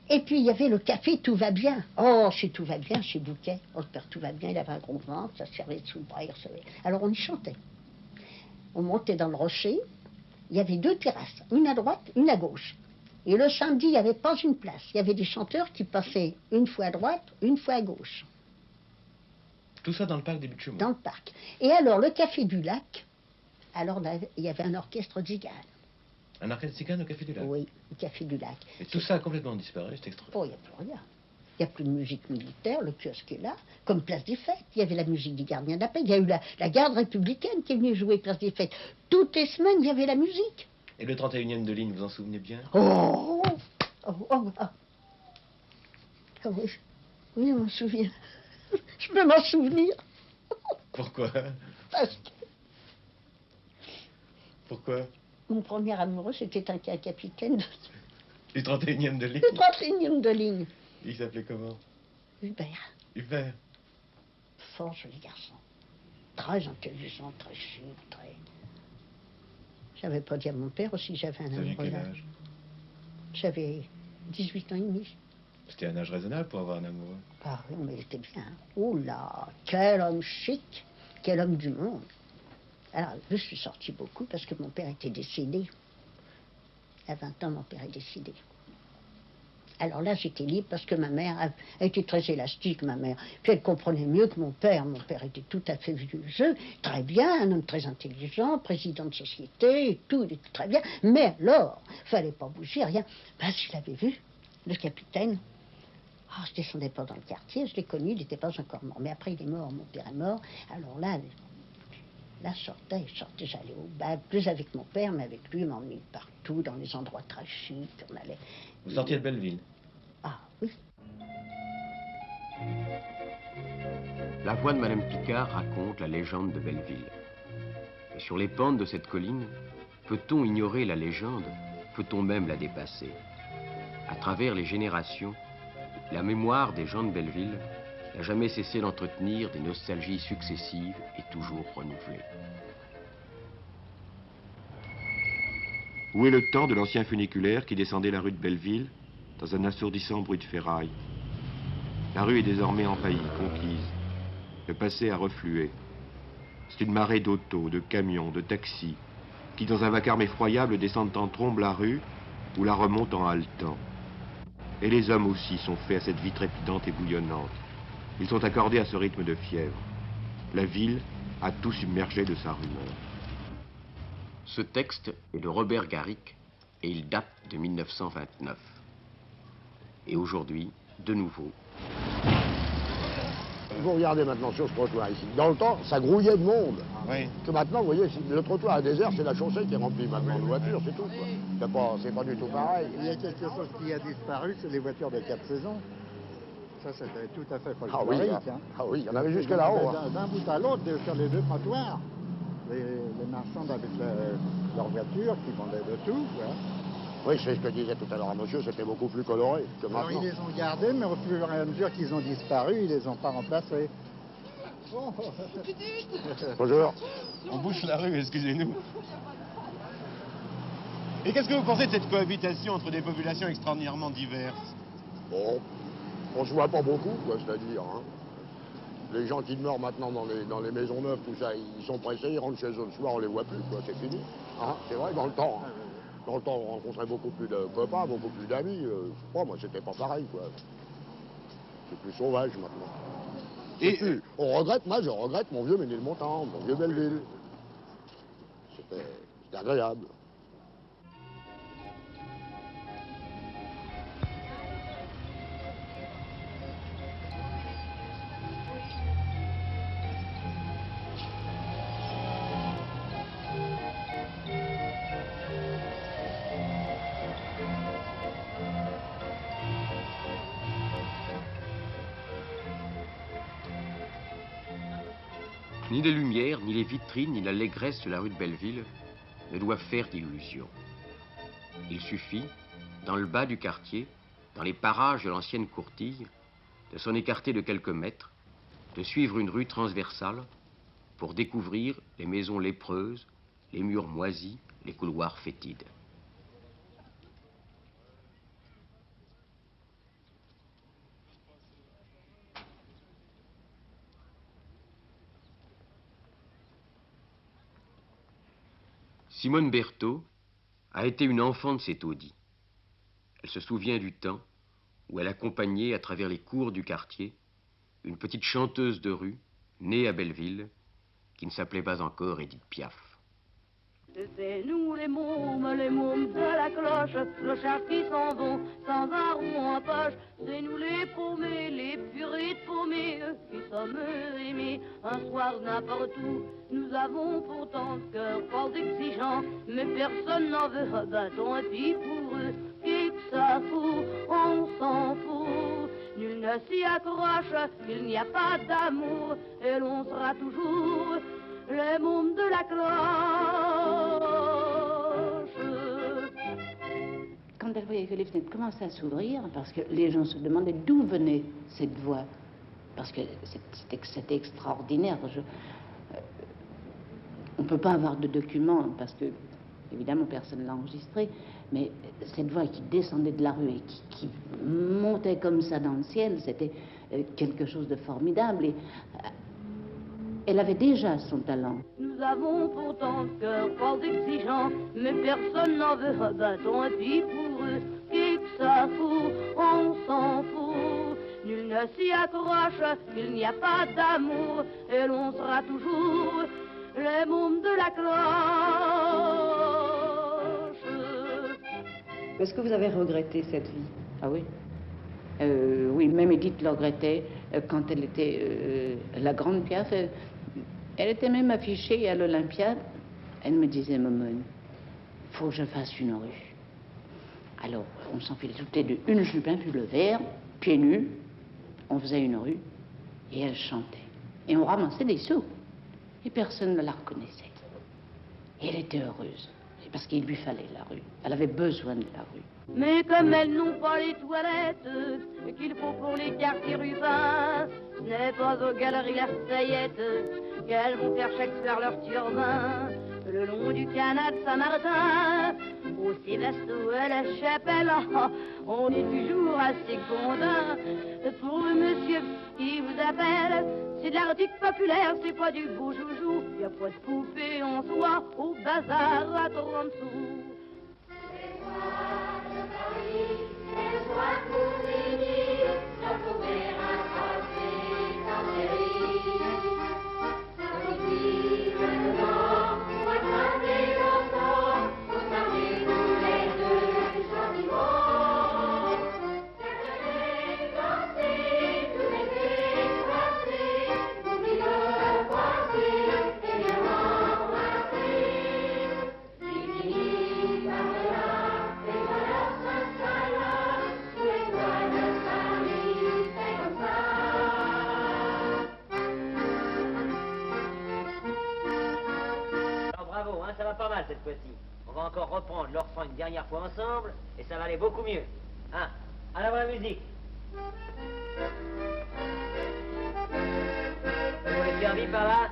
Et puis, il y avait le café Tout va bien. Oh, chez Tout va bien, chez Bouquet. Oh, le père Tout va bien, il avait un gros ventre, ça servait sous le bras, il recevait. Alors, on y chantait. On montait dans le rocher. Il y avait 2 terrasses, une à droite, une à gauche. Et le samedi, il n'y avait pas une place. Il y avait des chanteurs qui passaient une fois à droite, une fois à gauche. Tout ça dans le parc des Buttes-Chaumont. Dans le parc. Et alors, le Café du Lac, alors là, il y avait un orchestre zigane. Un orchestre zigane au Café du Lac? Oui, le Café du Lac. Et tout ça a complètement disparu, c'est extraordinaire. Oh, il n'y a plus rien. Il n'y a plus de musique militaire, le kiosque est là, comme Place des Fêtes. Il y avait la musique des gardiens de la paix, il y a eu la garde républicaine qui est venue jouer Place des Fêtes. Toutes les semaines, il y avait la musique. Et le 31e de ligne, vous en souvenez bien? Oh, ah oui, oui, je m'en souviens. Je peux m'en souvenir. Pourquoi? Parce que Pourquoi? mon premier amoureux, c'était un capitaine Du 31e de ligne? du 31e de ligne. Il s'appelait comment? Hubert. Hubert. Fort joli garçon. Très intelligent, très chic, très... J'avais pas dit à mon père aussi, j'avais un Vous aviez amoureux quel là. âge? J'avais 18 ans et demi. C'était un âge raisonnable pour avoir un amoureux. Ah oui, mais il était bien. Oh là, quel homme chic, quel homme du monde. Alors, je suis sortie beaucoup parce que mon père était décédé. À 20 ans, mon père est décédé. Alors là, j'étais libre parce que ma mère a été très élastique, ma mère. Puis elle comprenait mieux que mon père. Mon père était tout à fait vieux jeu, très bien, un homme très intelligent, président de société, et tout, il était très bien. Mais alors, fallait pas bouger, rien. Ben, je l'avais vu, le capitaine. Ah, je descendais pas dans le quartier, je l'ai connu, il n'était pas encore mort. Mais après, il est mort, mon père est mort. Alors là, je sortais, j'allais au bal, plus avec mon père, mais avec lui, il m'emmenait partout, dans les endroits très chics, on allait... Vous sortiez de Belleville? Ah, oui. La voix de Madame Picard raconte la légende de Belleville. Et sur les pentes de cette colline, peut-on ignorer la légende? Peut-on même la dépasser? À travers les générations, la mémoire des gens de Belleville n'a jamais cessé d'entretenir des nostalgies successives et toujours renouvelées. Où est le temps de l'ancien funiculaire qui descendait la rue de Belleville dans un assourdissant bruit de ferraille? La rue est désormais envahie, conquise. Le passé a reflué. C'est une marée d'autos, de camions, de taxis, qui dans un vacarme effroyable descendent en trombe la rue ou la remontent en haletant. Et les hommes aussi sont faits à cette vie trépidante et bouillonnante. Ils sont accordés à ce rythme de fièvre. La ville a tout submergé de sa rumeur. Ce texte est de Robert Garrick et il date de 1929. Et aujourd'hui, de nouveau... Vous regardez maintenant sur ce trottoir ici. Dans le temps, ça grouillait de monde. Oui. Que maintenant, vous voyez, le trottoir est désert, c'est la chaussée qui est remplie maintenant de voitures, c'est tout. C'est pas du tout pareil. Il y a quelque chose qui a disparu, c'est les voitures de 4 saisons. Ça, c'était tout à fait folklorique. Ah oui, il y en avait jusque là-haut. D'un bout à l'autre, sur les deux trottoirs. Les marchands avec leurs voitures qui vendaient de tout, quoi. Oui, c'est ce que disait tout à l'heure à monsieur, c'était beaucoup plus coloré que maintenant. Alors, ils les ont gardés, mais au fur et à mesure qu'ils ont disparu, ils les ont pas remplacés. Bonjour. On bouche la rue, excusez-nous. Et qu'est-ce que vous pensez de cette cohabitation entre des populations extraordinairement diverses? Bon, on se voit pas beaucoup, quoi, c'est-à-dire. Hein. Les gens qui demeurent maintenant dans les maisons neuves, tout ça, ils sont pressés, ils rentrent chez eux le soir, on les voit plus, quoi, c'est fini. Hein, c'est vrai, dans le temps. Hein. Dans le temps, on rencontrait beaucoup plus de copains, beaucoup plus d'amis. Je sais pas, moi, c'était pas pareil, quoi. C'est plus sauvage, maintenant. Et on regrette, moi, je regrette mon vieux Ménilmontant, mon vieux Belleville. C'était agréable. Ni les lumières, ni les vitrines, ni l'allégresse de la rue de Belleville ne doivent faire d'illusions. Il suffit, dans le bas du quartier, dans les parages de l'ancienne courtille, de s'en écarter de quelques mètres, de suivre une rue transversale pour découvrir les maisons lépreuses, les murs moisis, les couloirs fétides. Simone Berthaud a été une enfant de ces taudis. Elle se souvient du temps où elle accompagnait à travers les cours du quartier une petite chanteuse de rue né à Belleville, qui ne s'appelait pas encore Édith Piaf. C'est nous les mômes de la cloche, clochards qui s'en vont sans un rond en poche. C'est nous les paumés, les purées de paumés, qui sommes aimés un soir n'importe où. Nous avons pourtant le cœur fort exigeant, mais personne n'en veut, ben tant pis pour eux. Qui que ça fout, on s'en fout. Nul ne s'y accroche, il n'y a pas d'amour, et l'on sera toujours les mômes de la cloche. Quand elle voyait que les fenêtres commençaient à s'ouvrir, parce que les gens se demandaient d'où venait cette voix, parce que c'était extraordinaire. On ne peut pas avoir de documents, parce que, évidemment, personne ne l'a enregistré, mais cette voix qui descendait de la rue et qui montait comme ça dans le ciel, c'était quelque chose de formidable. Et, elle avait déjà son talent. Nous avons pourtant le cœur fort exigeant, mais personne n'en veut, ben tant pis pour eux. Qui que ça fout, on s'en fout. Nul ne s'y accroche, il n'y a pas d'amour, et l'on sera toujours les mômes de la cloche. Est-ce que vous avez regretté cette vie? Ah oui. Oui, même Édith le regrettait quand elle était la grande Piaf. Elle était même affichée à l'Olympiade. Elle me disait, Momone, faut que je fasse une rue. Alors, on s'en fait toutes les deux une jupe, un pull vert, pieds nus. On faisait une rue et elle chantait. Et on ramassait des sous. Et personne ne la reconnaissait. Et elle était heureuse. C'est parce qu'il lui fallait la rue. Elle avait besoin de la rue. Mais comme elles n'ont pas les toilettes qu'il faut pour les quartiers rubans, ce n'est pas aux galeries Lafayette qu'elles vont faire chaque soir leur turbin. Le long du canal Saint-Martin, au Sébasto à la Chapelle, on est toujours assez condamn. Pour le monsieur qui vous appelle, c'est de l'article populaire, c'est pas du beau joujou. Y a pas de poupée en soie au bazar à 30 sous. Ça va pas mal cette fois-ci. On va encore reprendre le refrain une dernière fois ensemble et ça va aller beaucoup mieux. Hein? À la vraie musique. Vous voulez faire vivre par là?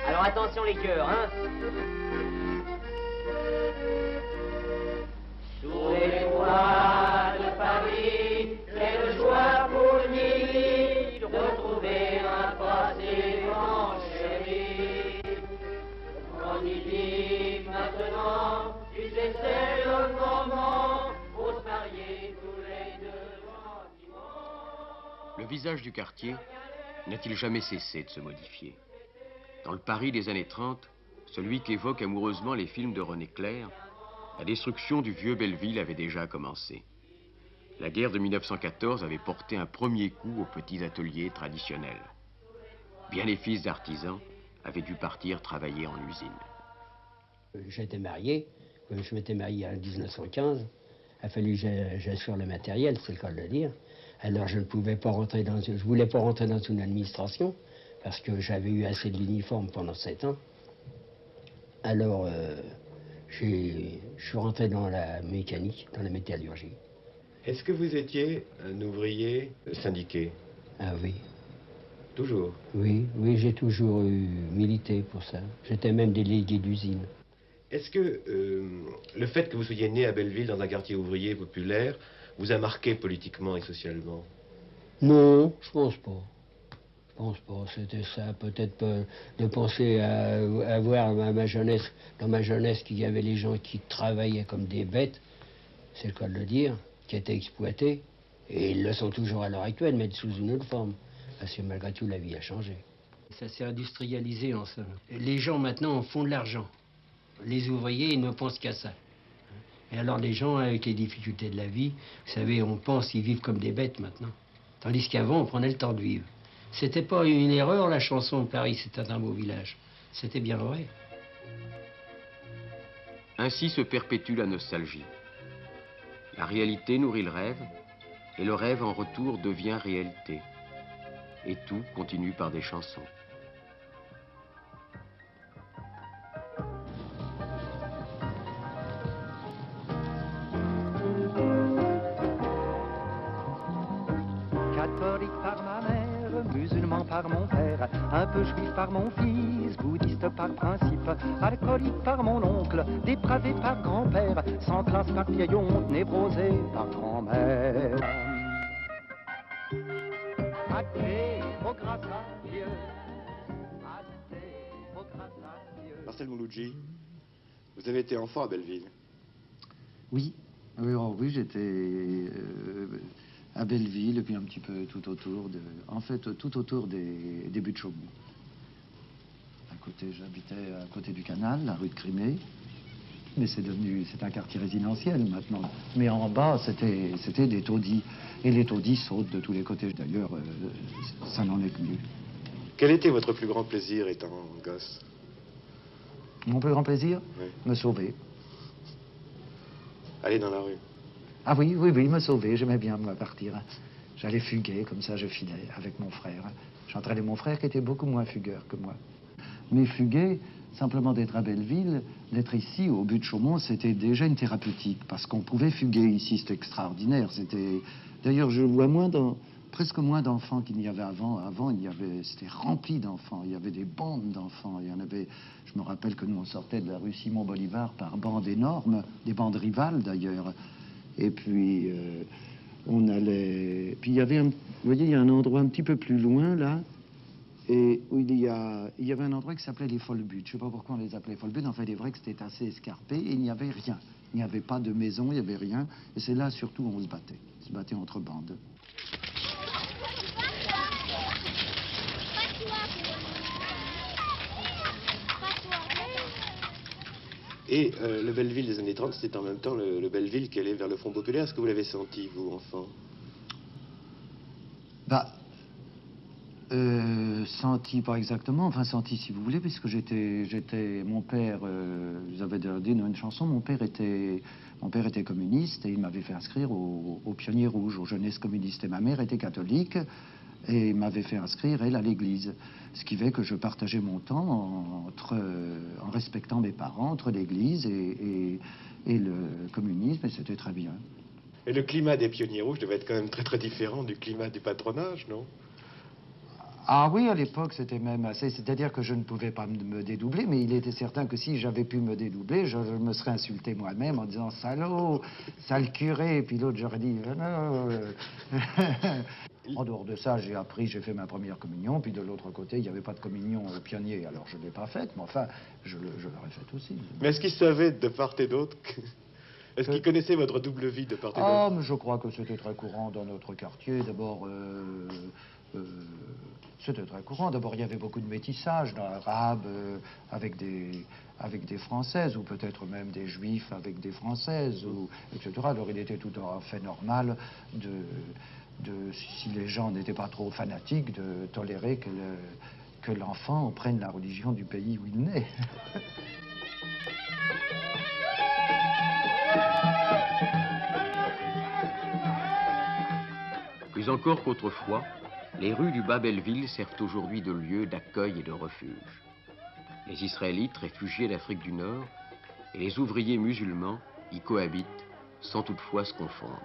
Alors attention les cœurs, hein? Sous les toits de Paris, j'ai le joie pour nuit de retrouver un passé enchéri. On y vit maintenant, tu sais c'est le moment pour se marier tous les deux gentiment. Le visage du quartier n'a-t-il jamais cessé de se modifier? Dans le Paris des années 30, celui qu'évoquent amoureusement les films de René Clair, la destruction du vieux Belleville avait déjà commencé. La guerre de 1914 avait porté un premier coup aux petits ateliers traditionnels. Bien des fils d'artisans avaient dû partir travailler en usine. J'étais marié, je m'étais marié en 1915, il a fallu que j'assure le matériel, c'est le cas de le dire. Alors je ne voulais pas rentrer dans une administration, parce que j'avais eu assez de l'uniforme pendant 7 ans. Alors, je suis rentré dans la mécanique, dans la métallurgie. Est-ce que vous étiez un ouvrier syndiqué? Ah oui. Toujours? Oui, j'ai toujours milité pour ça. J'étais même délégué d'usine. Est-ce que le fait que vous soyez né à Belleville, dans un quartier ouvrier populaire, vous a marqué politiquement et socialement? Non, je pense pas. Je pense pas, c'était ça, peut-être de penser à voir dans ma jeunesse qu'il y avait les gens qui travaillaient comme des bêtes, c'est le cas de le dire, qui étaient exploités, Et ils le sont toujours à l'heure actuelle, mais sous une autre forme. Parce que malgré tout, la vie a changé. Ça s'est industrialisé en somme. Les gens maintenant en font de l'argent. Les ouvriers, ils ne pensent qu'à ça. Et alors les gens, avec les difficultés de la vie, vous savez, on pense qu'ils vivent comme des bêtes maintenant. Tandis qu'avant, on prenait le temps de vivre. C'était pas une erreur, la chanson de Paris, c'était un beau village. C'était bien vrai. Ainsi se perpétue la nostalgie. La réalité nourrit le rêve, et le rêve en retour devient réalité. Et tout continue par des chansons. Catholique par ma mère, musulman par mon père, un peu juif par mon fils, bouddhiste par principe, alcoolique par mon oncle, dépravé par grand-père, sans classe par vieille honte, névrosé par grand-mère. Marcel Mouloudji, vous avez été enfant à Belleville. Oui, oui, j'étais à Belleville et puis un petit peu tout autour tout autour des buts de Chaumont. J'habitais à côté du canal, la rue de Crimée, mais c'est un quartier résidentiel maintenant. Mais en bas, c'était des taudis. Et les taudis sautent de tous les côtés. D'ailleurs, ça n'en est plus. Quel était votre plus grand plaisir étant gosse? Mon plus grand plaisir? Oui. Me sauver. Aller dans la rue? Ah oui, me sauver. J'aimais bien, moi, partir. J'allais fuguer, comme ça, je filais avec mon frère. J'entraînais mon frère qui était beaucoup moins fugueur que moi. Mais fuguer, simplement d'être à Belleville, d'être ici, au but de Chaumont, c'était déjà une thérapeutique. Parce qu'on pouvait fuguer ici, c'était extraordinaire. D'ailleurs, je vois presque moins d'enfants qu'il n'y avait avant. Avant, c'était rempli d'enfants. Il y avait des bandes d'enfants. Je me rappelle que nous, on sortait de la rue Simon-Bolivar par bandes énormes, des bandes rivales d'ailleurs. Et puis, on allait... Puis il y avait, vous voyez, il y a un endroit un petit peu plus loin, là, et où il y avait un endroit qui s'appelait les Folles-Buttes. Je ne sais pas pourquoi on les appelait Folles-Buttes. En fait, il est vrai que c'était assez escarpé et il n'y avait rien. Il n'y avait pas de maison, il n'y avait rien. Et c'est là, surtout, où on se battait. On se battait entre bandes. Et le Belleville des années 30, c'était en même temps le Belleville qui allait vers le Front populaire. Est-ce que vous l'avez senti, vous, enfant? Senti pas exactement, enfin senti si vous voulez, puisque mon père, vous avez dit dans une chanson, mon père était communiste et il m'avait fait inscrire au Pionnier Rouge, aux Jeunesses communistes. Et ma mère était catholique et m'avait fait inscrire, elle, à l'église. Ce qui fait que je partageais mon temps en respectant mes parents, entre l'église et le communisme, et c'était très bien. Et le climat des Pionniers Rouges devait être quand même très très différent du climat du patronage, non? Ah oui, à l'époque, c'était même assez... C'est-à-dire que je ne pouvais pas me dédoubler, mais il était certain que si j'avais pu me dédoubler, je me serais insulté moi-même en disant « Salaud, sale curé !» Et puis l'autre, j'aurais dit « Non !» En dehors de ça, j'ai fait ma première communion, puis de l'autre côté, il n'y avait pas de communion aux pionniers, alors je ne l'ai pas faite, mais enfin, je l'aurais faite aussi. Mais est-ce qu'ils savaient de part et d'autre Est-ce qu'ils connaissaient votre double vie de part et d'autre? Ah, mais je crois que c'était très courant dans notre quartier. D'abord... c'était très courant. D'abord, il y avait beaucoup de métissage d'arabes avec des Françaises, ou peut-être même des Juifs avec des Françaises, etc. Alors, il était tout à fait normal si les gens n'étaient pas trop fanatiques, de tolérer que l'enfant prenne la religion du pays où il naît. Plus encore qu'autrefois, les rues du Bas-Belleville servent aujourd'hui de lieu d'accueil et de refuge. Les Israélites réfugiés d'Afrique du Nord et les ouvriers musulmans y cohabitent sans toutefois se confondre.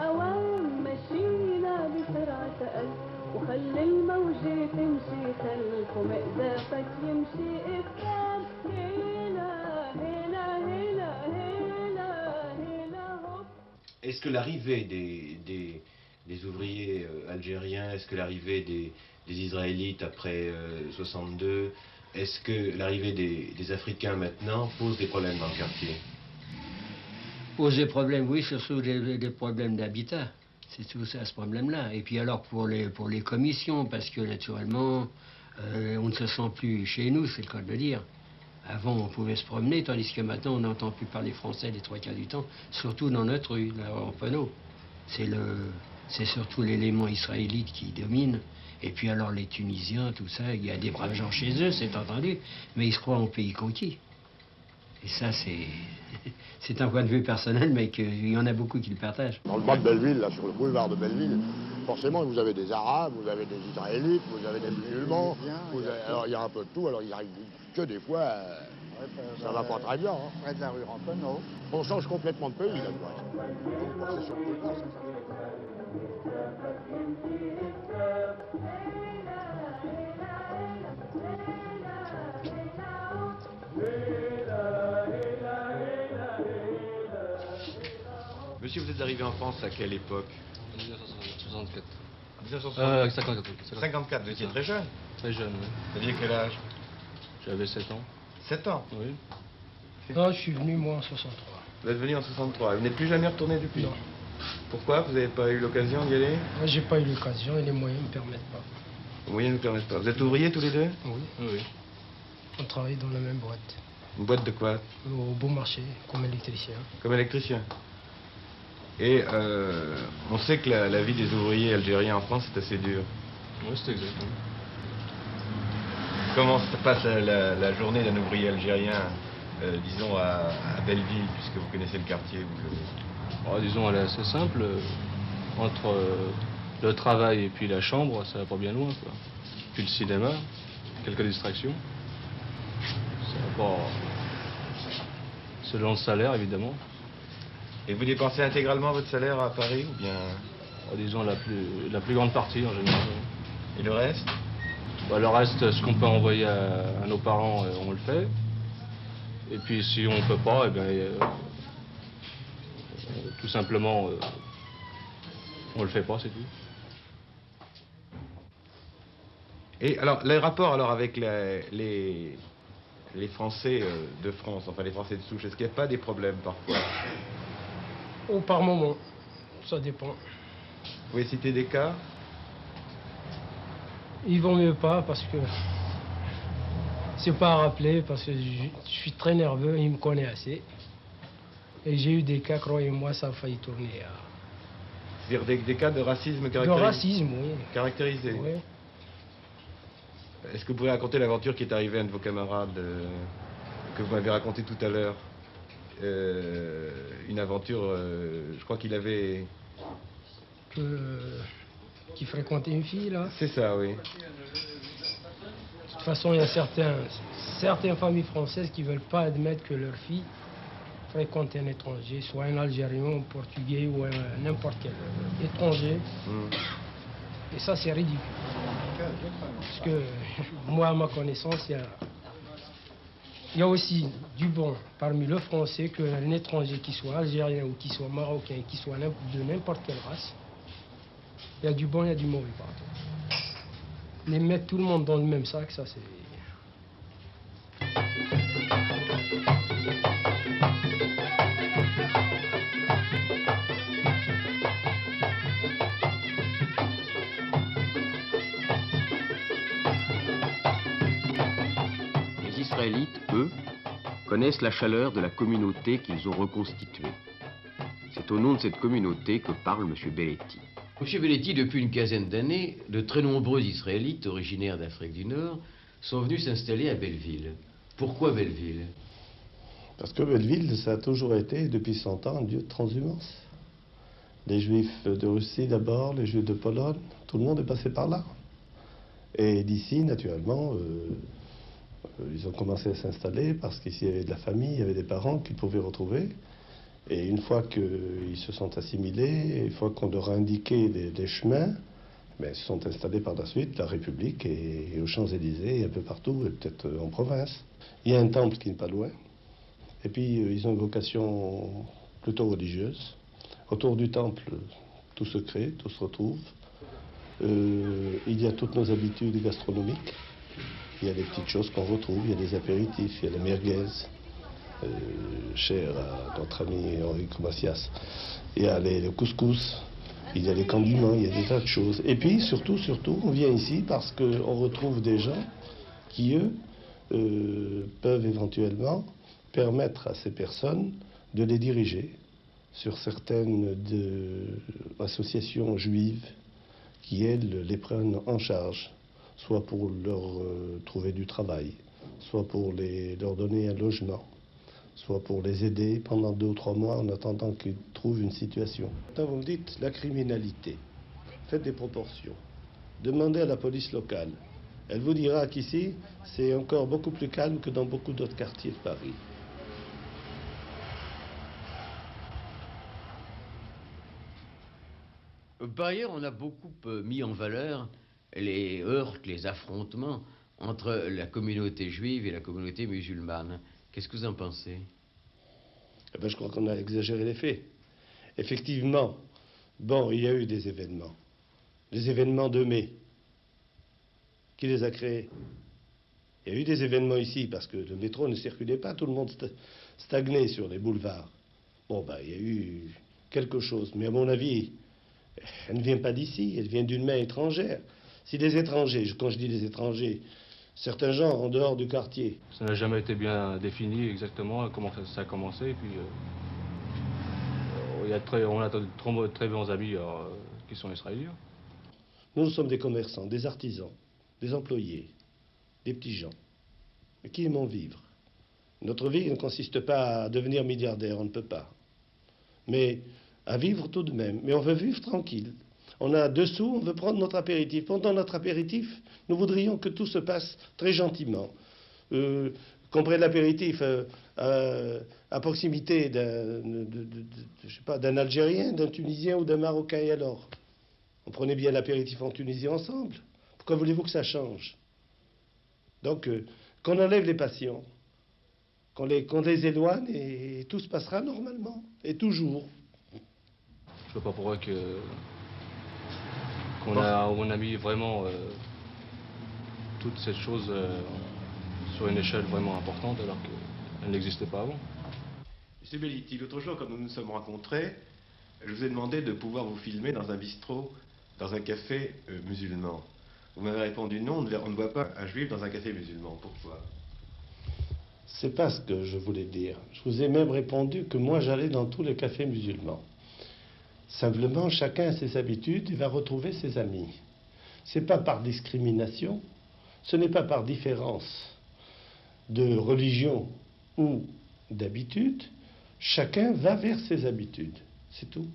أوام مشينا بسرعة Est-ce que l'arrivée des ouvriers algériens, est-ce que l'arrivée des Israélites après 62, est-ce que l'arrivée des Africains maintenant pose des problèmes dans le quartier? Pose des problèmes, oui, surtout des problèmes d'habitat. C'est tout ça, ce problème-là. Et puis alors pour les commissions, parce que naturellement, on ne se sent plus chez nous, c'est le cas de le dire. Avant, on pouvait se promener, tandis que maintenant, on n'entend plus parler français les 3 quarts du temps, surtout dans notre rue, là, en Penaud. C'est surtout l'élément israélite qui domine. Et puis alors, les Tunisiens, tout ça, il y a des braves gens chez eux, c'est entendu, mais ils se croient en pays conquis. Et ça, c'est un point de vue personnel, mais il y en a beaucoup qui le partagent. Dans le bas de Belleville, là, sur le boulevard de Belleville, forcément, vous avez des Arabes, vous avez des Israélites, vous avez des musulmans. Alors, il y a un peu de tout. Alors, il arrive que des fois, ça va pas très bien. Hein. Près de la rue Ramponneau. On change complètement de pays, là, quoi. C'est surtout là, ça. Monsieur, vous êtes arrivé en France à quelle époque? 1964. 54. 54, vous étiez très jeune. Très jeune, oui. Vous aviez quel âge? J'avais 7 ans. 7 ans? Oui. Non, je suis venu, moi, en 63. Vous êtes venu en 63. Vous n'êtes plus jamais retourné depuis? Non. Pourquoi? Vous n'avez pas eu l'occasion d'y aller? Moi, j'ai pas eu l'occasion et les moyens ne me permettent pas. Les moyens ne vous permettent pas. Vous êtes ouvriers tous les deux? Oui. Oui. On travaille dans la même boîte. Une boîte de quoi? Au Beau Marché, comme électricien. Comme électricien. Et on sait que la vie des ouvriers algériens en France est assez dure. Oui, c'est exact. Oui. Comment se passe la journée d'un ouvrier algérien, disons, à Belleville, puisque vous connaissez le quartier? Disons, elle est assez simple. Entre le travail et puis la chambre, ça va pas bien loin, quoi. Puis le cinéma, quelques distractions. Ça va pas... Selon le salaire, évidemment. Et vous dépensez intégralement votre salaire à Paris, ou bien? Disons, la plus grande partie, en général. Et le reste? Le reste, ce qu'on peut envoyer à nos parents, on le fait. Et puis, si on ne peut pas, eh bien, tout simplement, on le fait pas, c'est tout. Et alors, les rapports alors avec les Français de France, enfin les Français de souche, est-ce qu'il n'y a pas des problèmes parfois? Par moment, ça dépend. Vous pouvez citer des cas? Il vaut mieux pas parce que c'est pas à rappeler, parce que je suis très nerveux, il me connaît assez. Et j'ai eu des cas, croyez-moi, ça a failli tourner à... C'est-à-dire des cas de racisme caractérisé? De racisme, oui. Caractérisé? Oui. Est-ce que vous pouvez raconter l'aventure qui est arrivée à un de vos camarades, que vous m'avez raconté tout à l'heure? Une aventure, je crois qu'il avait... Qui fréquentait une fille, là? C'est ça, oui. De toute façon, il y a certaines familles françaises qui ne veulent pas admettre que leur fille fréquente un étranger, soit un Algérien, un Portugais ou n'importe quel étranger. Et ça, c'est ridicule. Parce que, moi, à ma connaissance, il y a aussi du bon parmi le Français qu'un étranger qui soit algérien ou qui soit marocain, qui soit de n'importe quelle race. Il y a du bon, il y a du mauvais partout. Mais mettre tout le monde dans le même sac, ça c'est... Les Israélites, eux, connaissent la chaleur de la communauté qu'ils ont reconstituée. C'est au nom de cette communauté que parle M. Belletti. M. Belletti, depuis une quinzaine d'années, de très nombreux Israélites originaires d'Afrique du Nord sont venus s'installer à Belleville. Pourquoi Belleville? Parce que Belleville, ça a toujours été, depuis 100 ans, un lieu de transhumance. Les Juifs de Russie d'abord, les Juifs de Pologne, tout le monde est passé par là. Et d'ici, naturellement, ils ont commencé à s'installer parce qu'ici, il y avait de la famille, il y avait des parents qu'ils pouvaient retrouver. Et une fois qu'ils se sont assimilés, une fois qu'on leur a indiqué des chemins, ben, ils se sont installés par la suite, la République et aux Champs-Élysées, et un peu partout, et peut-être en province. Il y a un temple qui n'est pas loin. Et puis, ils ont une vocation plutôt religieuse. Autour du temple, tout se crée, tout se retrouve. Il y a toutes nos habitudes gastronomiques. Il y a des petites choses qu'on retrouve, il y a des apéritifs, il y a les merguez, cher à notre ami Henri Comacias. Il y a le couscous, il y a les condiments, il y a des tas de choses. Et puis, surtout, on vient ici parce qu'on retrouve des gens qui, eux, peuvent éventuellement permettre à ces personnes de les diriger sur certaines associations juives qui, elles, les prennent en charge, soit pour leur trouver du travail, soit pour leur donner un logement, soit pour les aider pendant 2 ou 3 mois en attendant qu'ils trouvent une situation. Quand vous me dites la criminalité, faites des proportions. Demandez à la police locale. Elle vous dira qu'ici, c'est encore beaucoup plus calme que dans beaucoup d'autres quartiers de Paris. Par ailleurs, on a beaucoup mis en valeur les heurts, les affrontements entre la communauté juive et la communauté musulmane. Qu'est-ce que vous en pensez? Eh bien, je crois qu'on a exagéré les faits. Effectivement, bon, il y a eu des événements. Les événements de mai. Qui les a créés? Il y a eu des événements ici, parce que le métro ne circulait pas, tout le monde stagnait sur les boulevards. Bon, ben, il y a eu quelque chose, mais à mon avis, elle ne vient pas d'ici, elle vient d'une main étrangère. Si les étrangers, quand je dis les étrangers, certains gens en dehors du quartier... Ça n'a jamais été bien défini exactement comment ça a commencé, et puis on a de très bons amis qui sont israéliens. Nous sommes des commerçants, des artisans, des employés, des petits gens, qui aimons vivre. Notre vie ne consiste pas à devenir milliardaire, on ne peut pas. Mais à vivre tout de même. Mais on veut vivre tranquille. On a 2 sous, on veut prendre notre apéritif. Pendant notre apéritif, nous voudrions que tout se passe très gentiment. Qu'on prenne l'apéritif à proximité d'un Algérien, d'un Tunisien ou d'un Marocain, et alors? On prenait bien l'apéritif en Tunisie ensemble. Pourquoi voulez-vous que ça change? Donc, qu'on enlève les passions, qu'on les éloigne, et tout se passera normalement, et toujours. Je ne vois pas pourquoi on a mis vraiment toutes ces choses sur une échelle vraiment importante alors qu'elles n'existaient pas avant. Monsieur Bellitti, l'autre jour, quand nous nous sommes rencontrés, je vous ai demandé de pouvoir vous filmer dans un bistrot, dans un café musulman. Vous m'avez répondu non, on ne voit pas un juif dans un café musulman. Pourquoi? C'est pas ce que je voulais dire. Je vous ai même répondu que moi j'allais dans tous les cafés musulmans. Simplement, chacun a ses habitudes et va retrouver ses amis. C'est pas par discrimination, ce n'est pas par différence de religion ou d'habitude. Chacun va vers ses habitudes, c'est tout.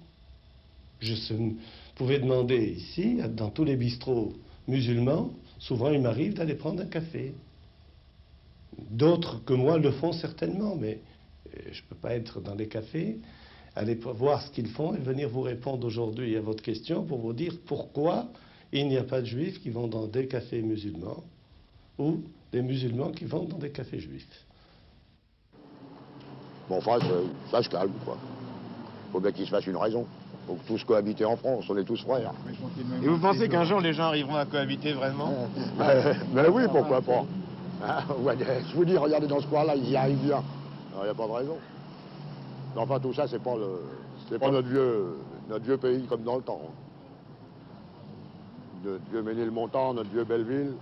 Vous pouvez demander ici, dans tous les bistrots musulmans, souvent il m'arrive d'aller prendre un café. D'autres que moi le font certainement, mais je ne peux pas être dans les cafés, aller voir ce qu'ils font et venir vous répondre aujourd'hui à votre question pour vous dire pourquoi il n'y a pas de juifs qui vont dans des cafés musulmans ou des musulmans qui vont dans des cafés juifs. Bon, enfin, ça se calme, quoi. Faut bien qu'il se fasse une raison. Faut que tous cohabiter en France, on est tous frères. Et vous pensez qu'un jour les gens arriveront à cohabiter vraiment? Ben oui, pourquoi pas. Ouais, je vous dis, regardez dans ce coin-là, ils y arrivent bien. Il n'y a pas de raison. Mais enfin, tout ça, c'est pas notre vieux pays comme dans le temps. Notre vieux Ménilmontant, notre vieux Belleville.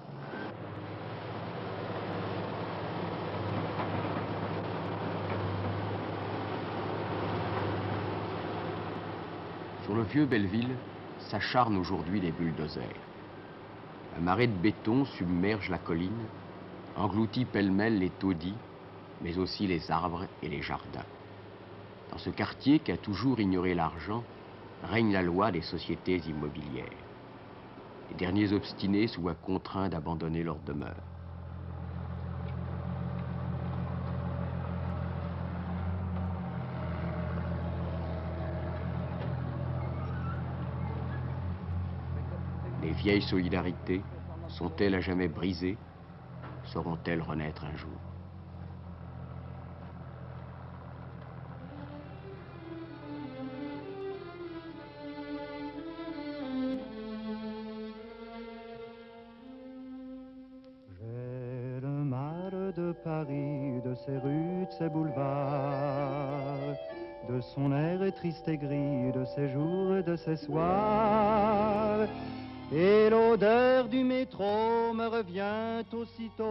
Sur le vieux Belleville s'acharnent aujourd'hui les bulldozers. Un marais de béton submerge la colline, engloutit pêle-mêle les taudis, mais aussi les arbres et les jardins. Dans ce quartier qui a toujours ignoré l'argent, règne la loi des sociétés immobilières. Les derniers obstinés se voient contraints d'abandonner leur demeure. Les vieilles solidarités sont-elles à jamais brisées? Sauront-elles renaître un jour? Paris, de ses rues, de ses boulevards, de son air triste et gris, de ses jours et de ses soirs. Et l'odeur du métro me revient aussitôt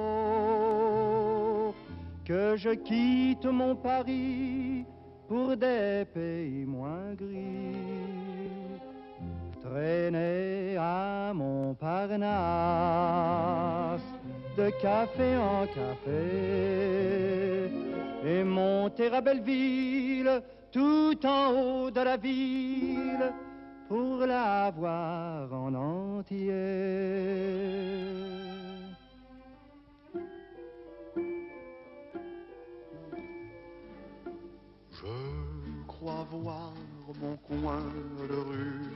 que je quitte mon Paris pour des pays moins gris. Traîner à Montparnasse, de café en café, et monter à Belleville, tout en haut de la ville, pour la voir en entier. Je crois voir mon coin de rue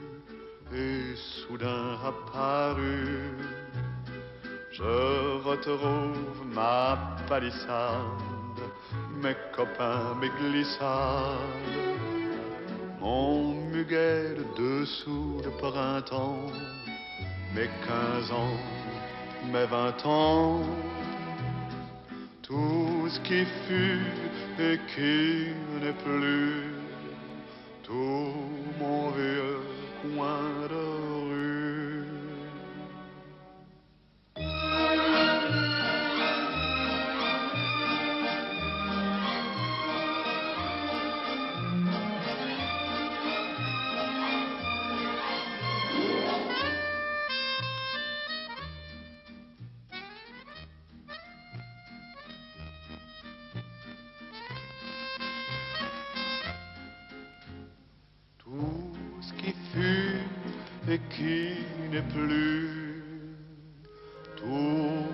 et soudain apparu, je retrouve ma palissade, mes copains, mes glissades, mon muguet de dessous de printemps, mes 15 ans, mes 20 ans, tout ce qui fut et qui n'est plus, tout mon vieux coin de rue. Tout ce qui fut et qui n'est plus, tout